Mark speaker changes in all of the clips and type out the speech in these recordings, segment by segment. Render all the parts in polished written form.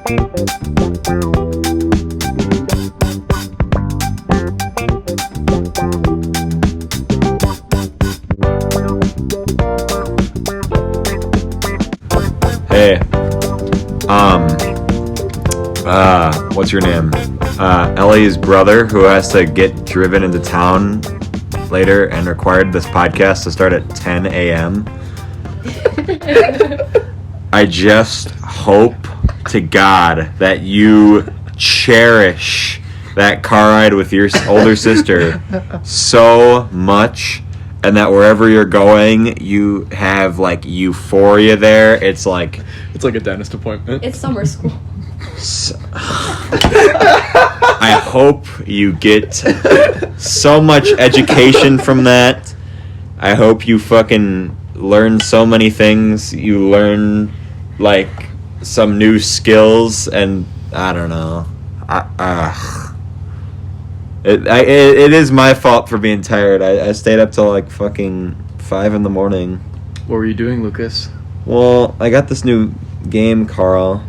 Speaker 1: Hey, what's your name? Ellie's brother, who has to get driven into town later and required this podcast to start at 10 a.m. I just hope to God that you cherish that car ride with your older sister so much, and that wherever you're going, you have like euphoria there. It's like
Speaker 2: a dentist appointment.
Speaker 3: It's summer school.
Speaker 1: I hope you get so much education from that. I hope you fucking learn so many things. You learn like some new skills, and I don't know. It is my fault for being tired. I stayed up till like fucking 5 in the morning.
Speaker 2: What were you doing, Lucas?
Speaker 1: Well, I got this new game, Karl,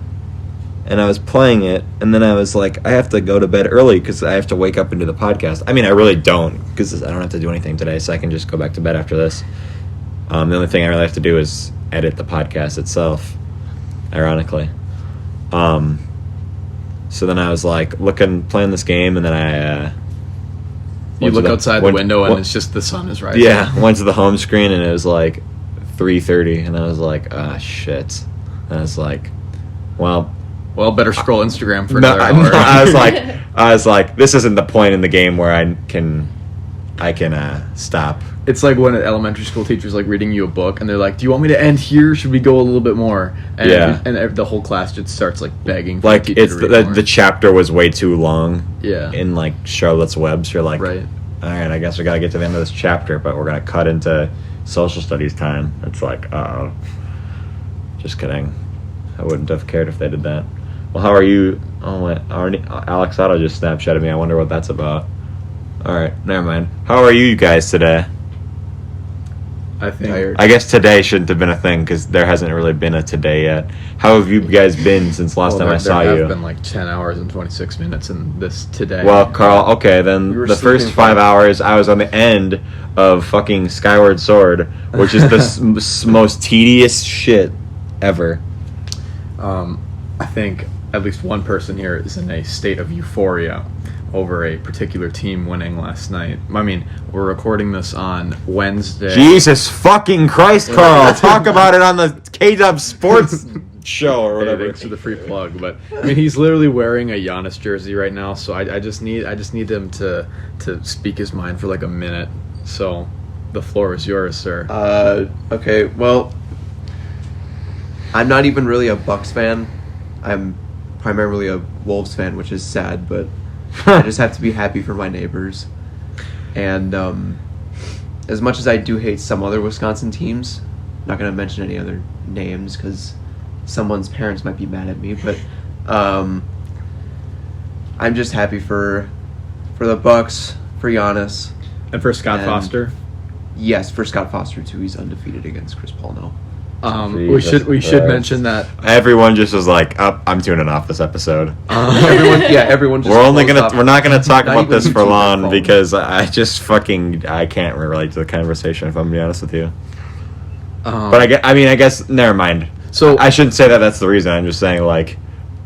Speaker 1: and I was playing it, and then I was like, I have to go to bed early because I have to wake up and do the podcast. I mean, I really don't, because I don't have to do anything today, so I can just go back to bed after this. The only thing I really have to do is edit the podcast itself, ironically. So then I was like playing this game, and then I
Speaker 2: you look outside the window and it's just the sun is rising.
Speaker 1: Yeah, went to the home screen and it was like 3:30, and I was like, shit. And I was like, well,
Speaker 2: better scroll Instagram for another hour.
Speaker 1: I was like, this isn't the point in the game where I can stop.
Speaker 2: It's like when an elementary school teacher's like reading you a book and they're like, do you want me to end here? Should we go a little bit more? And and the whole class just starts like begging for
Speaker 1: like
Speaker 2: the teacher to read more.
Speaker 1: The chapter was way too long.
Speaker 2: Yeah.
Speaker 1: In like Charlotte's Web, so you're like,
Speaker 2: right.
Speaker 1: All right, I guess we gotta get to the end of this chapter, but we're gonna cut into social studies time. It's like, just kidding. I wouldn't have cared if they did that. Well, how are you? Oh, wait, Alex Otto just Snapchatted me. I wonder what that's about. All right, never mind. How are you guys today?
Speaker 2: I think.
Speaker 1: I guess today shouldn't have been a thing because there hasn't really been a today yet. How have you guys been since last time I saw you?
Speaker 2: There have been like 10 hours and 26 minutes in this today.
Speaker 1: Well, Karl, okay, then the first 5 hours I was on the end of fucking Skyward Sword, which is the most tedious shit ever.
Speaker 2: I think at least one person here is in a state of euphoria over a particular team winning last night. I mean, we're recording this on Wednesday.
Speaker 1: Jesus fucking Christ, Karl! Talk about it on the K-Dub Sports show or whatever.
Speaker 2: Thanks for the free plug, but I mean, he's literally wearing a Giannis jersey right now, so I just need him to speak his mind for like a minute. So, the floor is yours, sir.
Speaker 4: Okay. Well, I'm not even really a Bucks fan. I'm primarily a Wolves fan, which is sad, but I just have to be happy for my neighbors. And as much as I do hate some other Wisconsin teams, I'm not going to mention any other names because someone's parents might be mad at me, but I'm just happy for the Bucks, for Giannis.
Speaker 2: And for Scott Foster?
Speaker 4: Yes, for Scott Foster, too. He's undefeated against Chris Paul now.
Speaker 2: We should mention that
Speaker 1: everyone just was like, I'm tuning off this episode.
Speaker 4: Everyone just
Speaker 1: we're not gonna talk about this for long because I can't relate to the conversation, if I'm gonna be honest with you. But I guess never mind.
Speaker 2: So
Speaker 1: I shouldn't say that that's the reason. I'm just saying like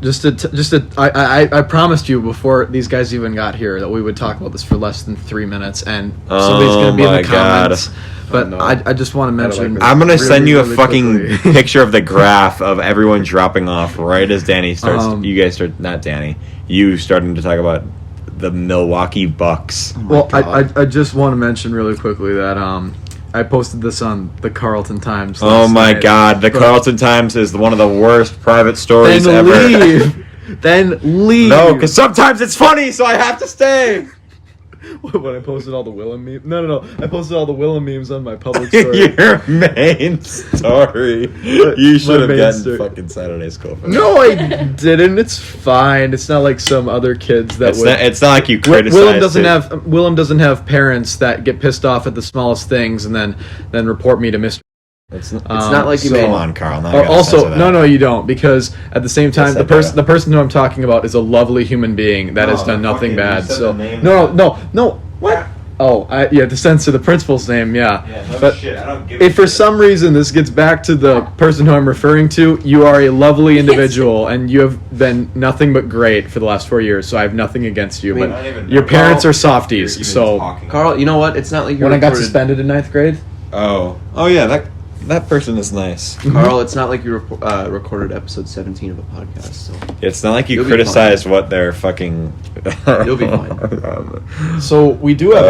Speaker 2: I promised you before these guys even got here that we would talk about this for less than 3 minutes, and somebody's gonna be in the comments. But no. I just want to mention...
Speaker 1: I'm going to send you a fucking picture of the graph of everyone dropping off right as Danny starts... you guys start... Not Danny. You starting to talk about the Milwaukee Bucks.
Speaker 2: Oh I just want to mention really quickly that I posted this on the Carlton Times last night.
Speaker 1: God. The Carlton Times is one of the worst private stories ever.
Speaker 2: Then leave.
Speaker 1: No, because sometimes it's funny, so I have to stay.
Speaker 2: When I posted all the Willem memes? No. I posted all the Willem memes on my public story.
Speaker 1: Your main story. You should have gotten fucking Saturday School for that.
Speaker 2: No, I didn't. It's fine. It's not like some other kids that
Speaker 1: it's not like you criticize.
Speaker 2: Willem doesn't have parents that get pissed off at the smallest things and then report me to Mr.
Speaker 1: It's
Speaker 4: not like you
Speaker 1: come
Speaker 4: made-
Speaker 1: on, Karl. Now I gotta
Speaker 2: Also,
Speaker 1: censor that.
Speaker 2: no, you don't, because at the same time,
Speaker 1: Yes, I
Speaker 2: the
Speaker 1: do.
Speaker 2: person who I'm talking about is a lovely human being that has
Speaker 1: No,
Speaker 2: done nothing
Speaker 1: fucking- you
Speaker 2: bad.
Speaker 1: said
Speaker 2: So
Speaker 1: the name.
Speaker 2: no. What? Oh, you have to censor the principal's name. Yeah.
Speaker 1: No
Speaker 2: But
Speaker 1: shit. I don't give
Speaker 2: if for some reason this gets back to the person who I'm referring to, you are a lovely individual, and you have been nothing but great for the last 4 years. So I have nothing against you.
Speaker 4: I mean,
Speaker 2: but
Speaker 1: I don't even
Speaker 2: your
Speaker 1: know.
Speaker 2: parents
Speaker 1: Carl,
Speaker 2: are softies. So
Speaker 4: Karl, you know what? It's not like you
Speaker 2: when I got
Speaker 4: recorded-
Speaker 2: suspended in 9th grade.
Speaker 1: Oh yeah, that person is nice.
Speaker 4: Karl, it's not like you recorded episode 17 of a podcast. So
Speaker 1: It's not like you
Speaker 4: You'll be
Speaker 1: criticize what they're fucking.
Speaker 4: You'll be fine.
Speaker 2: So we do have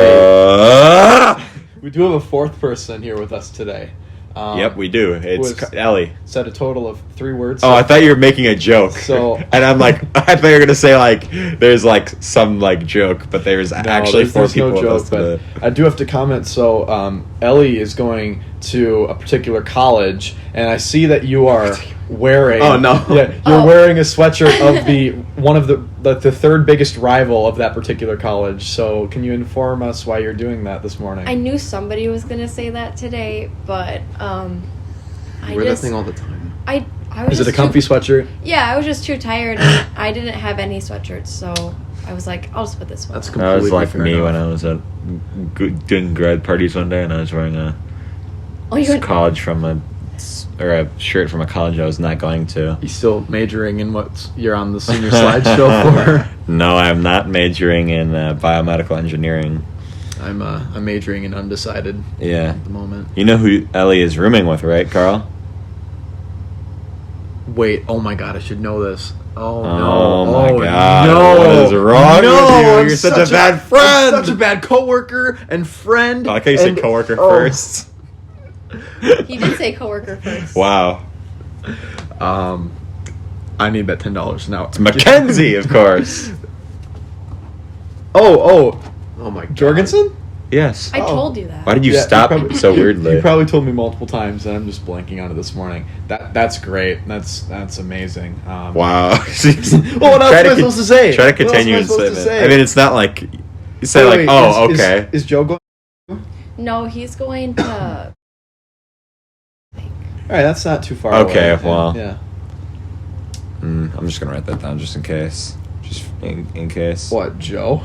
Speaker 2: a fourth person here with us today.
Speaker 1: Yep, we do. It's
Speaker 2: was-
Speaker 1: Ellie.
Speaker 2: Said a total of 3 words.
Speaker 1: Oh, I thought you were making a joke.
Speaker 2: So-
Speaker 1: and I'm like, I thought you were gonna say like, there's like some like joke, but there's actually
Speaker 2: there's
Speaker 1: 4 people
Speaker 2: no
Speaker 1: with
Speaker 2: joke,
Speaker 1: us
Speaker 2: but
Speaker 1: today.
Speaker 2: I do have to comment. So Ellie is going to a particular college, and I see that you are wearing.
Speaker 4: Oh, no.
Speaker 2: Yeah, you're wearing a sweatshirt of the one of the third biggest rival of that particular college. So can you inform us why you're doing that this morning?
Speaker 3: I knew somebody was gonna say that today, but I
Speaker 4: wear that
Speaker 3: just
Speaker 4: thing all the time.
Speaker 3: I was
Speaker 2: Is it a
Speaker 3: just
Speaker 2: comfy
Speaker 3: too,
Speaker 2: sweatshirt?
Speaker 3: Yeah, I was just too tired, and I didn't have any sweatshirts, so I was like, I'll just put this one.
Speaker 2: That's
Speaker 3: on.
Speaker 2: cool.
Speaker 1: That was
Speaker 2: completely
Speaker 1: like
Speaker 2: fair
Speaker 1: me
Speaker 2: enough.
Speaker 1: when I was at doing grad parties one day, and I was wearing a
Speaker 3: Oh, you went,
Speaker 1: college from a shirt from a college I was not going to.
Speaker 2: You still majoring in what you're on the senior slideshow for?
Speaker 1: No, I'm not majoring in biomedical engineering.
Speaker 2: I'm majoring in undecided
Speaker 1: Yeah.
Speaker 2: at the moment.
Speaker 1: You know who Ellie is rooming with, right, Karl?
Speaker 2: Wait, oh my god, I should know this. Oh,
Speaker 1: Oh
Speaker 2: no.
Speaker 1: my
Speaker 2: Oh,
Speaker 1: God,
Speaker 2: No.
Speaker 1: what is wrong
Speaker 2: no,
Speaker 1: with you?
Speaker 2: I'm
Speaker 1: You're such a bad friend.
Speaker 2: I'm such a bad coworker and friend.
Speaker 1: I like how you said
Speaker 2: and-
Speaker 1: coworker
Speaker 2: oh.
Speaker 1: first.
Speaker 3: he did say coworker first.
Speaker 1: Wow.
Speaker 2: I need that $10 now.
Speaker 1: It's Mackenzie, of course.
Speaker 2: Oh,
Speaker 4: Oh my god.
Speaker 2: Jorgensen?
Speaker 1: Yes.
Speaker 3: I told you that.
Speaker 1: Why did you
Speaker 2: Yeah,
Speaker 1: stop
Speaker 2: you probably-
Speaker 1: so weirdly?
Speaker 2: You probably told me multiple times, and I'm just blanking on it this morning. That's great. That's amazing.
Speaker 1: Wow.
Speaker 2: Well, what else am I supposed to say?
Speaker 1: Try to
Speaker 2: What else
Speaker 1: continue
Speaker 2: am I
Speaker 1: and
Speaker 2: supposed
Speaker 1: say
Speaker 2: to
Speaker 1: that.
Speaker 2: say?
Speaker 1: I mean, it's not like you say
Speaker 2: Wait,
Speaker 1: like, oh,
Speaker 2: is-
Speaker 1: okay.
Speaker 2: Is Joe going?
Speaker 3: No, he's going to.
Speaker 2: All right, that's not too far
Speaker 1: Okay,
Speaker 2: away.
Speaker 1: well.
Speaker 2: Yeah.
Speaker 1: I'm just gonna write that down just in case. Just in case.
Speaker 2: What, Joe?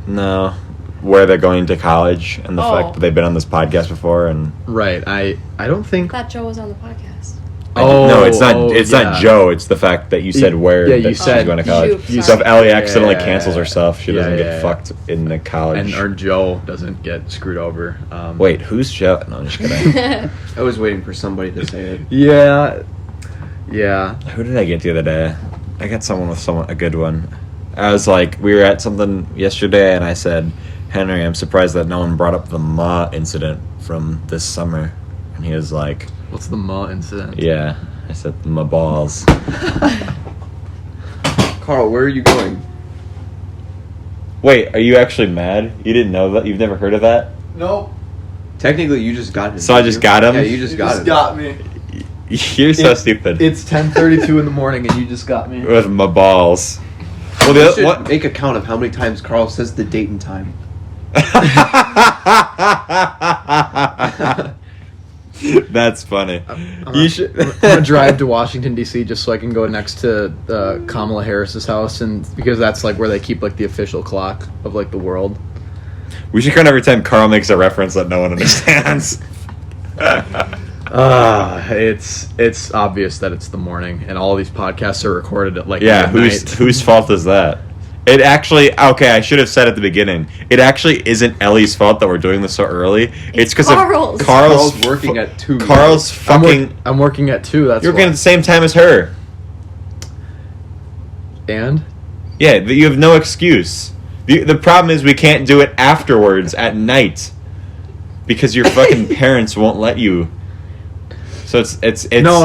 Speaker 1: No. Where they're going to college and the
Speaker 3: Oh.
Speaker 1: fact that they've been on this podcast before and
Speaker 2: Right. I don't think.
Speaker 3: I thought Joe was on the podcast.
Speaker 1: no, it's not. It's
Speaker 2: yeah.
Speaker 1: not Joe. It's the fact that you said where.
Speaker 2: yeah, you
Speaker 1: that
Speaker 2: said-
Speaker 1: she's going to college.
Speaker 3: Shoot,
Speaker 2: You
Speaker 1: So if
Speaker 3: sorry.
Speaker 1: Ellie accidentally
Speaker 2: Yeah.
Speaker 1: cancels herself, she doesn't
Speaker 2: Yeah,
Speaker 1: get
Speaker 2: yeah.
Speaker 1: fucked in the college.
Speaker 2: And or Joe doesn't get screwed over.
Speaker 1: Wait, who's Joe? No, I'm just kidding.
Speaker 4: I was waiting for somebody to say it.
Speaker 2: Yeah. Yeah.
Speaker 1: Who did I get the other day? I got a good one. I was like, we were at something yesterday, and I said, Henry, I'm surprised that no one brought up the Ma incident from this summer. And he was like,
Speaker 2: What's the Ma incident?
Speaker 1: yeah. I said, my balls.
Speaker 4: Karl, where are you going?
Speaker 1: Wait, are you actually mad? You didn't know that? You've never heard of that?
Speaker 2: Nope.
Speaker 4: Technically, you just got him.
Speaker 1: So I just got him?
Speaker 4: Yeah, you just got him.
Speaker 2: got me.
Speaker 1: You're so stupid.
Speaker 2: It's 10:32 in the morning, and you just got me.
Speaker 1: With my balls. Well,
Speaker 4: You
Speaker 1: the
Speaker 4: should
Speaker 1: what?
Speaker 4: make a count of how many times Karl says the date and time.
Speaker 1: That's funny.
Speaker 2: I'm
Speaker 1: You should.
Speaker 2: I'm gonna drive to Washington D.C. just so I can go next to Kamala Harris's house, and because that's like where they keep like the official clock of like the world.
Speaker 1: We should count every time Karl makes a reference that no one understands.
Speaker 2: It's obvious that it's the morning, and all these podcasts are recorded at like
Speaker 1: Yeah,
Speaker 2: midnight.
Speaker 1: whose fault is that? It actually, okay, I should have said at the beginning. It actually isn't Ellie's fault that we're doing this so early. It's because of
Speaker 3: Karl's.
Speaker 4: Karl's working at 2.
Speaker 1: Karl's fucking.
Speaker 2: I'm working at 2. That's
Speaker 1: You're
Speaker 2: why.
Speaker 1: working at the same time as her.
Speaker 2: And
Speaker 1: Yeah, you have no excuse. The problem is we can't do it afterwards at night because your fucking parents won't let you. So it's
Speaker 2: no.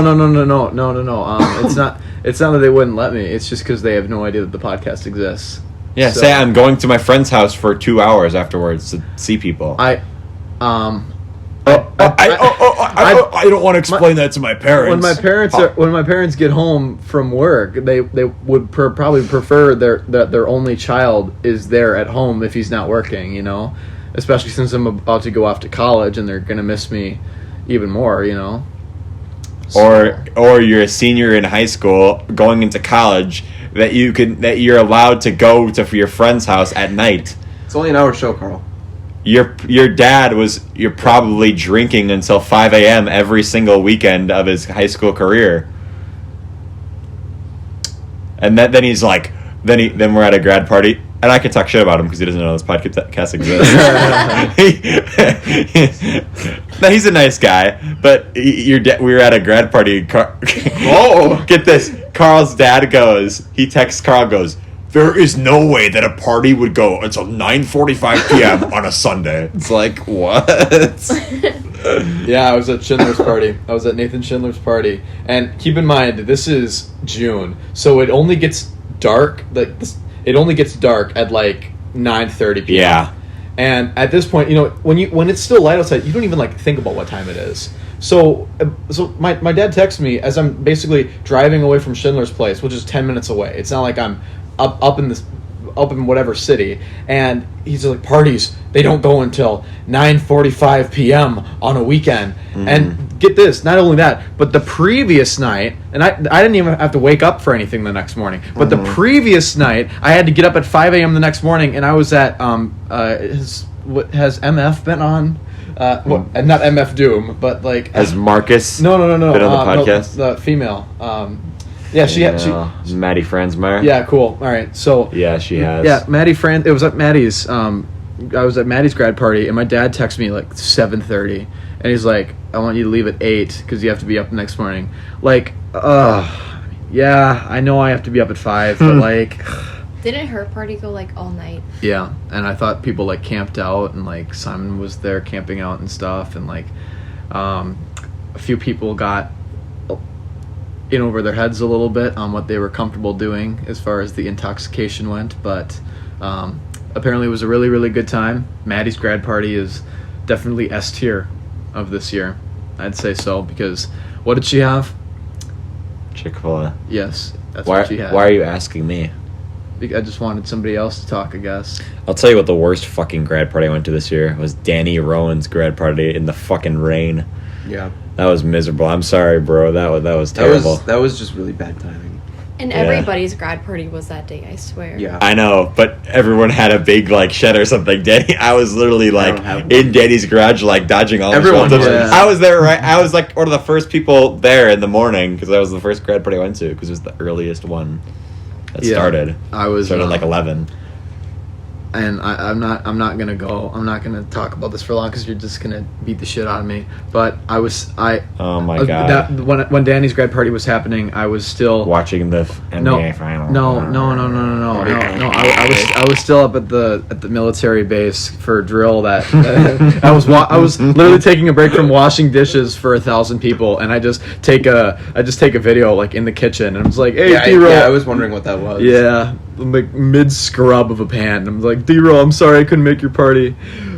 Speaker 2: It's not that they wouldn't let me. It's just because they have no idea that the podcast exists.
Speaker 1: Yeah,
Speaker 2: So-
Speaker 1: say I'm going to my friend's house for 2 hours afterwards to see people.
Speaker 2: I
Speaker 1: don't want to explain that to my parents.
Speaker 2: when my parents get home from work, they would probably prefer that their only child is there at home if he's not working, you know, especially since I'm about to go off to college and they're gonna miss me, even more, you know.
Speaker 1: Or you're a senior in high school going into college that you're allowed to go to your friend's house at night.
Speaker 4: It's only an hour show, Karl.
Speaker 1: Your dad you're probably drinking until 5 a.m. every single weekend of his high school career. And then he's like, then we're at a grad party, and I can talk shit about him because he doesn't know this podcast exists. No, he's a nice guy, but we were at a grad party. Oh, get this! Karl's dad he texts Karl, goes, "There is no way that a party would go until 9:45 p.m. on a Sunday." It's like, what?
Speaker 2: Yeah, I was at Schindler's party. I was at Nathan Schindler's party, and keep in mind this is June, so it only gets dark. It only gets dark at like 9:30 p.m.
Speaker 1: Yeah.
Speaker 2: And at this point, you know, when it's still light outside, you don't even like think about what time it is. So my dad texts me as I'm basically driving away from Schindler's place, which is 10 minutes away. It's not like I'm up in whatever city, and he's like, parties, they don't go until 9:45 p.m. on a weekend. And get this, not only that, but the previous night, and I didn't even have to wake up for anything the next morning, but the previous night I had to get up at 5 a.m. the next morning, and I was at has MF been on? And not MF Doom, but like
Speaker 1: Has Marcus
Speaker 2: no
Speaker 1: been on the podcast?
Speaker 2: No, the female. Yeah, she
Speaker 1: Maddie Franzmeyer.
Speaker 2: Yeah, cool. All right, so
Speaker 1: Yeah, she has.
Speaker 2: Yeah, Maddie Fran. It was at Maddie's. I was at Maddie's grad party, and my dad texted me like 7:30, and he's like, "I want you to leave at 8 because you have to be up the next morning." Like, yeah, I know I have to be up at 5, but like,
Speaker 3: Didn't her party go like all night?
Speaker 2: yeah. And I thought people like camped out, and like Simon was there camping out and stuff, and like, a few people got in over their heads a little bit on what they were comfortable doing as far as the intoxication went, but apparently it was a really, really good time. Maddie's grad party is definitely S tier of this year. I'd say so, because what did she have?
Speaker 1: Chick-fil-A.
Speaker 2: Yes, that's
Speaker 1: Why
Speaker 2: what she had.
Speaker 1: are you asking me?
Speaker 2: I just wanted somebody else to talk, I guess.
Speaker 1: I'll tell you what the worst fucking grad party I went to this year was Danny Rowan's grad party in the fucking rain.
Speaker 4: Yeah.
Speaker 1: That was miserable. I'm sorry, bro. That was terrible.
Speaker 4: That was just really bad timing.
Speaker 3: And everybody's grad party was that day, I swear.
Speaker 4: Yeah.
Speaker 1: I know, but everyone had a big like shed or something. Danny, I was literally like in Danny's garage, like dodging all the shelters.
Speaker 2: Yeah.
Speaker 1: I was there, right? I was like one of the first people there in the morning because that was the first grad party I went to because it was the earliest one that started.
Speaker 2: I was
Speaker 1: started like 11.
Speaker 2: And I'm not gonna go. I'm not gonna talk about this for long because you're just gonna beat the shit out of me. But
Speaker 1: Oh my god!
Speaker 2: When Danny's grad party was happening, I was still
Speaker 1: watching the NBA final.
Speaker 2: No. I was still up at the military base for drill. I was literally taking a break from washing dishes for 1,000 people, and I just take a video like in the kitchen, and I was like, "Hey, D-roll."
Speaker 4: Yeah, I was wondering what that was.
Speaker 2: Yeah, like mid scrub of a pan. I'm like, D-roll, I'm sorry I couldn't make your party.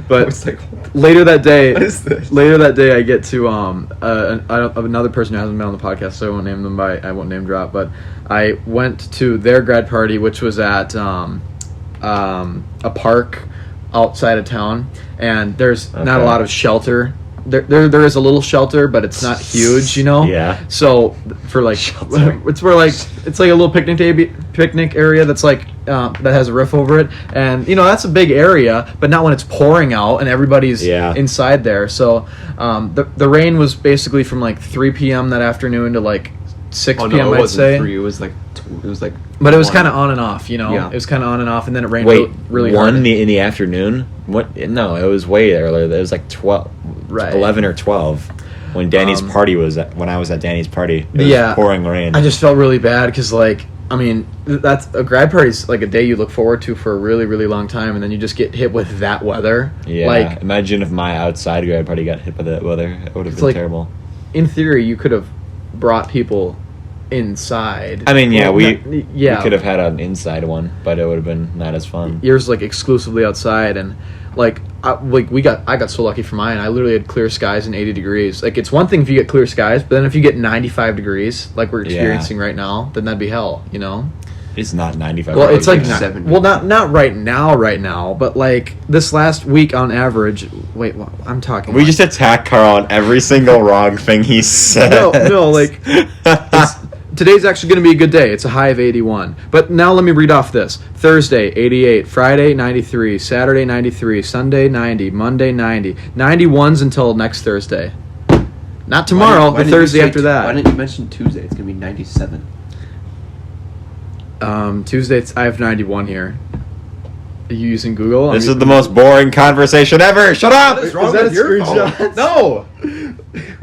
Speaker 2: But
Speaker 4: like,
Speaker 2: later that day,
Speaker 4: what is this?
Speaker 2: Later that day, I get to another person who hasn't been on the podcast, so I won't name them I won't name drop. But I went to their grad party, which was at a park outside of town, and there's not a lot of shelter. There is a little shelter, but it's not huge, you know.
Speaker 1: Yeah.
Speaker 2: So for like, it's like a little picnic area that's like that has a roof over it, and you know that's a big area, but not when it's pouring out and everybody's inside there. So the rain was basically from like 3 p.m. that afternoon to like 6 p.m.
Speaker 4: No, it
Speaker 2: I'd
Speaker 4: wasn't
Speaker 2: say.
Speaker 4: 3. It was like.
Speaker 2: But it was kind of on and off, you know.
Speaker 4: Yeah.
Speaker 2: It was kind of on and off, and then it rained really
Speaker 1: 1
Speaker 2: hard.
Speaker 1: in the afternoon? What? No, it was way earlier. It was like 11 or 12 when Danny's party was when I was at Danny's party. It was pouring rain.
Speaker 2: I just felt really bad because, like, I mean, that's a grad party's like a day you look forward to for a really, really long time, and then you just get hit with that weather.
Speaker 1: Yeah.
Speaker 2: Like,
Speaker 1: imagine if my outside grad party got hit by that weather. It would have been terrible.
Speaker 2: In theory, you could have brought people inside.
Speaker 1: I mean, we could have had an inside one, but it would have been not as fun.
Speaker 2: Yours like exclusively outside, and like I got so lucky for mine. I literally had clear skies and 80 degrees. Like, it's one thing if you get clear skies, but then if you get 95 degrees, like we're experiencing right now, then that'd be hell, you know.
Speaker 1: It's not 95.
Speaker 2: Well, it's like
Speaker 1: degrees.
Speaker 4: 70.
Speaker 2: not right now, but like this last week on average. Wait, what, I'm talking.
Speaker 1: We
Speaker 2: like,
Speaker 1: just attack Karl on every single wrong thing he said.
Speaker 2: no, like today's actually going to be a good day. It's a high of 81. But now let me read off this: Thursday 88, Friday 93, Saturday 93, Sunday 90, Monday 90, 91s until next Thursday. Not tomorrow,
Speaker 4: Why
Speaker 2: the
Speaker 4: didn't
Speaker 2: Thursday
Speaker 4: you say
Speaker 2: after that.
Speaker 4: Why didn't you mention Tuesday? It's gonna be 97.
Speaker 2: Tuesday, I have 91 here. Are you using Google?
Speaker 1: This is the most boring conversation ever. Shut up!
Speaker 4: What is wrong
Speaker 2: that
Speaker 4: with
Speaker 2: a
Speaker 4: your
Speaker 2: screenshot?
Speaker 4: phone?
Speaker 2: No.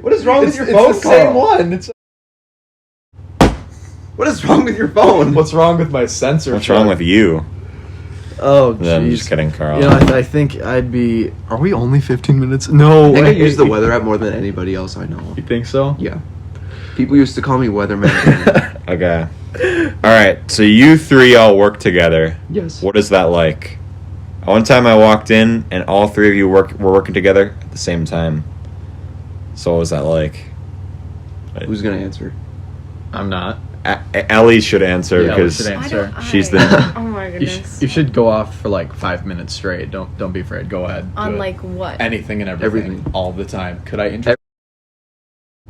Speaker 4: What is wrong with your
Speaker 2: It's
Speaker 4: phone,
Speaker 2: the same
Speaker 4: Karl?
Speaker 2: one.
Speaker 4: What is wrong with your phone?
Speaker 2: What's wrong with my sensor?
Speaker 1: What's wrong with you?
Speaker 2: Oh,
Speaker 1: No, I'm
Speaker 2: jeez.
Speaker 1: just kidding, Karl.
Speaker 2: You know, I think I'd be. Are we only 15 minutes? No.
Speaker 4: I think I
Speaker 2: way.
Speaker 4: use the weather app more than anybody else I know.
Speaker 2: You think so?
Speaker 4: Yeah. People used to call me Weatherman.
Speaker 1: Okay. All right. So you three all work together.
Speaker 4: Yes.
Speaker 1: What is that like? One time I walked in and all three of you were working together at the same time. So what was that like?
Speaker 4: Who's gonna answer?
Speaker 2: I'm not.
Speaker 1: Ellie should answer
Speaker 2: Yeah, Ellie
Speaker 1: because
Speaker 2: should answer.
Speaker 1: she's the.
Speaker 3: Oh my
Speaker 2: You,
Speaker 3: goodness.
Speaker 2: you should go off for like 5 minutes straight. Don't be afraid. Go ahead.
Speaker 3: On
Speaker 2: Do it.
Speaker 3: like what?
Speaker 2: anything and everything,
Speaker 4: Everything.
Speaker 2: all the time. Could I interrupt?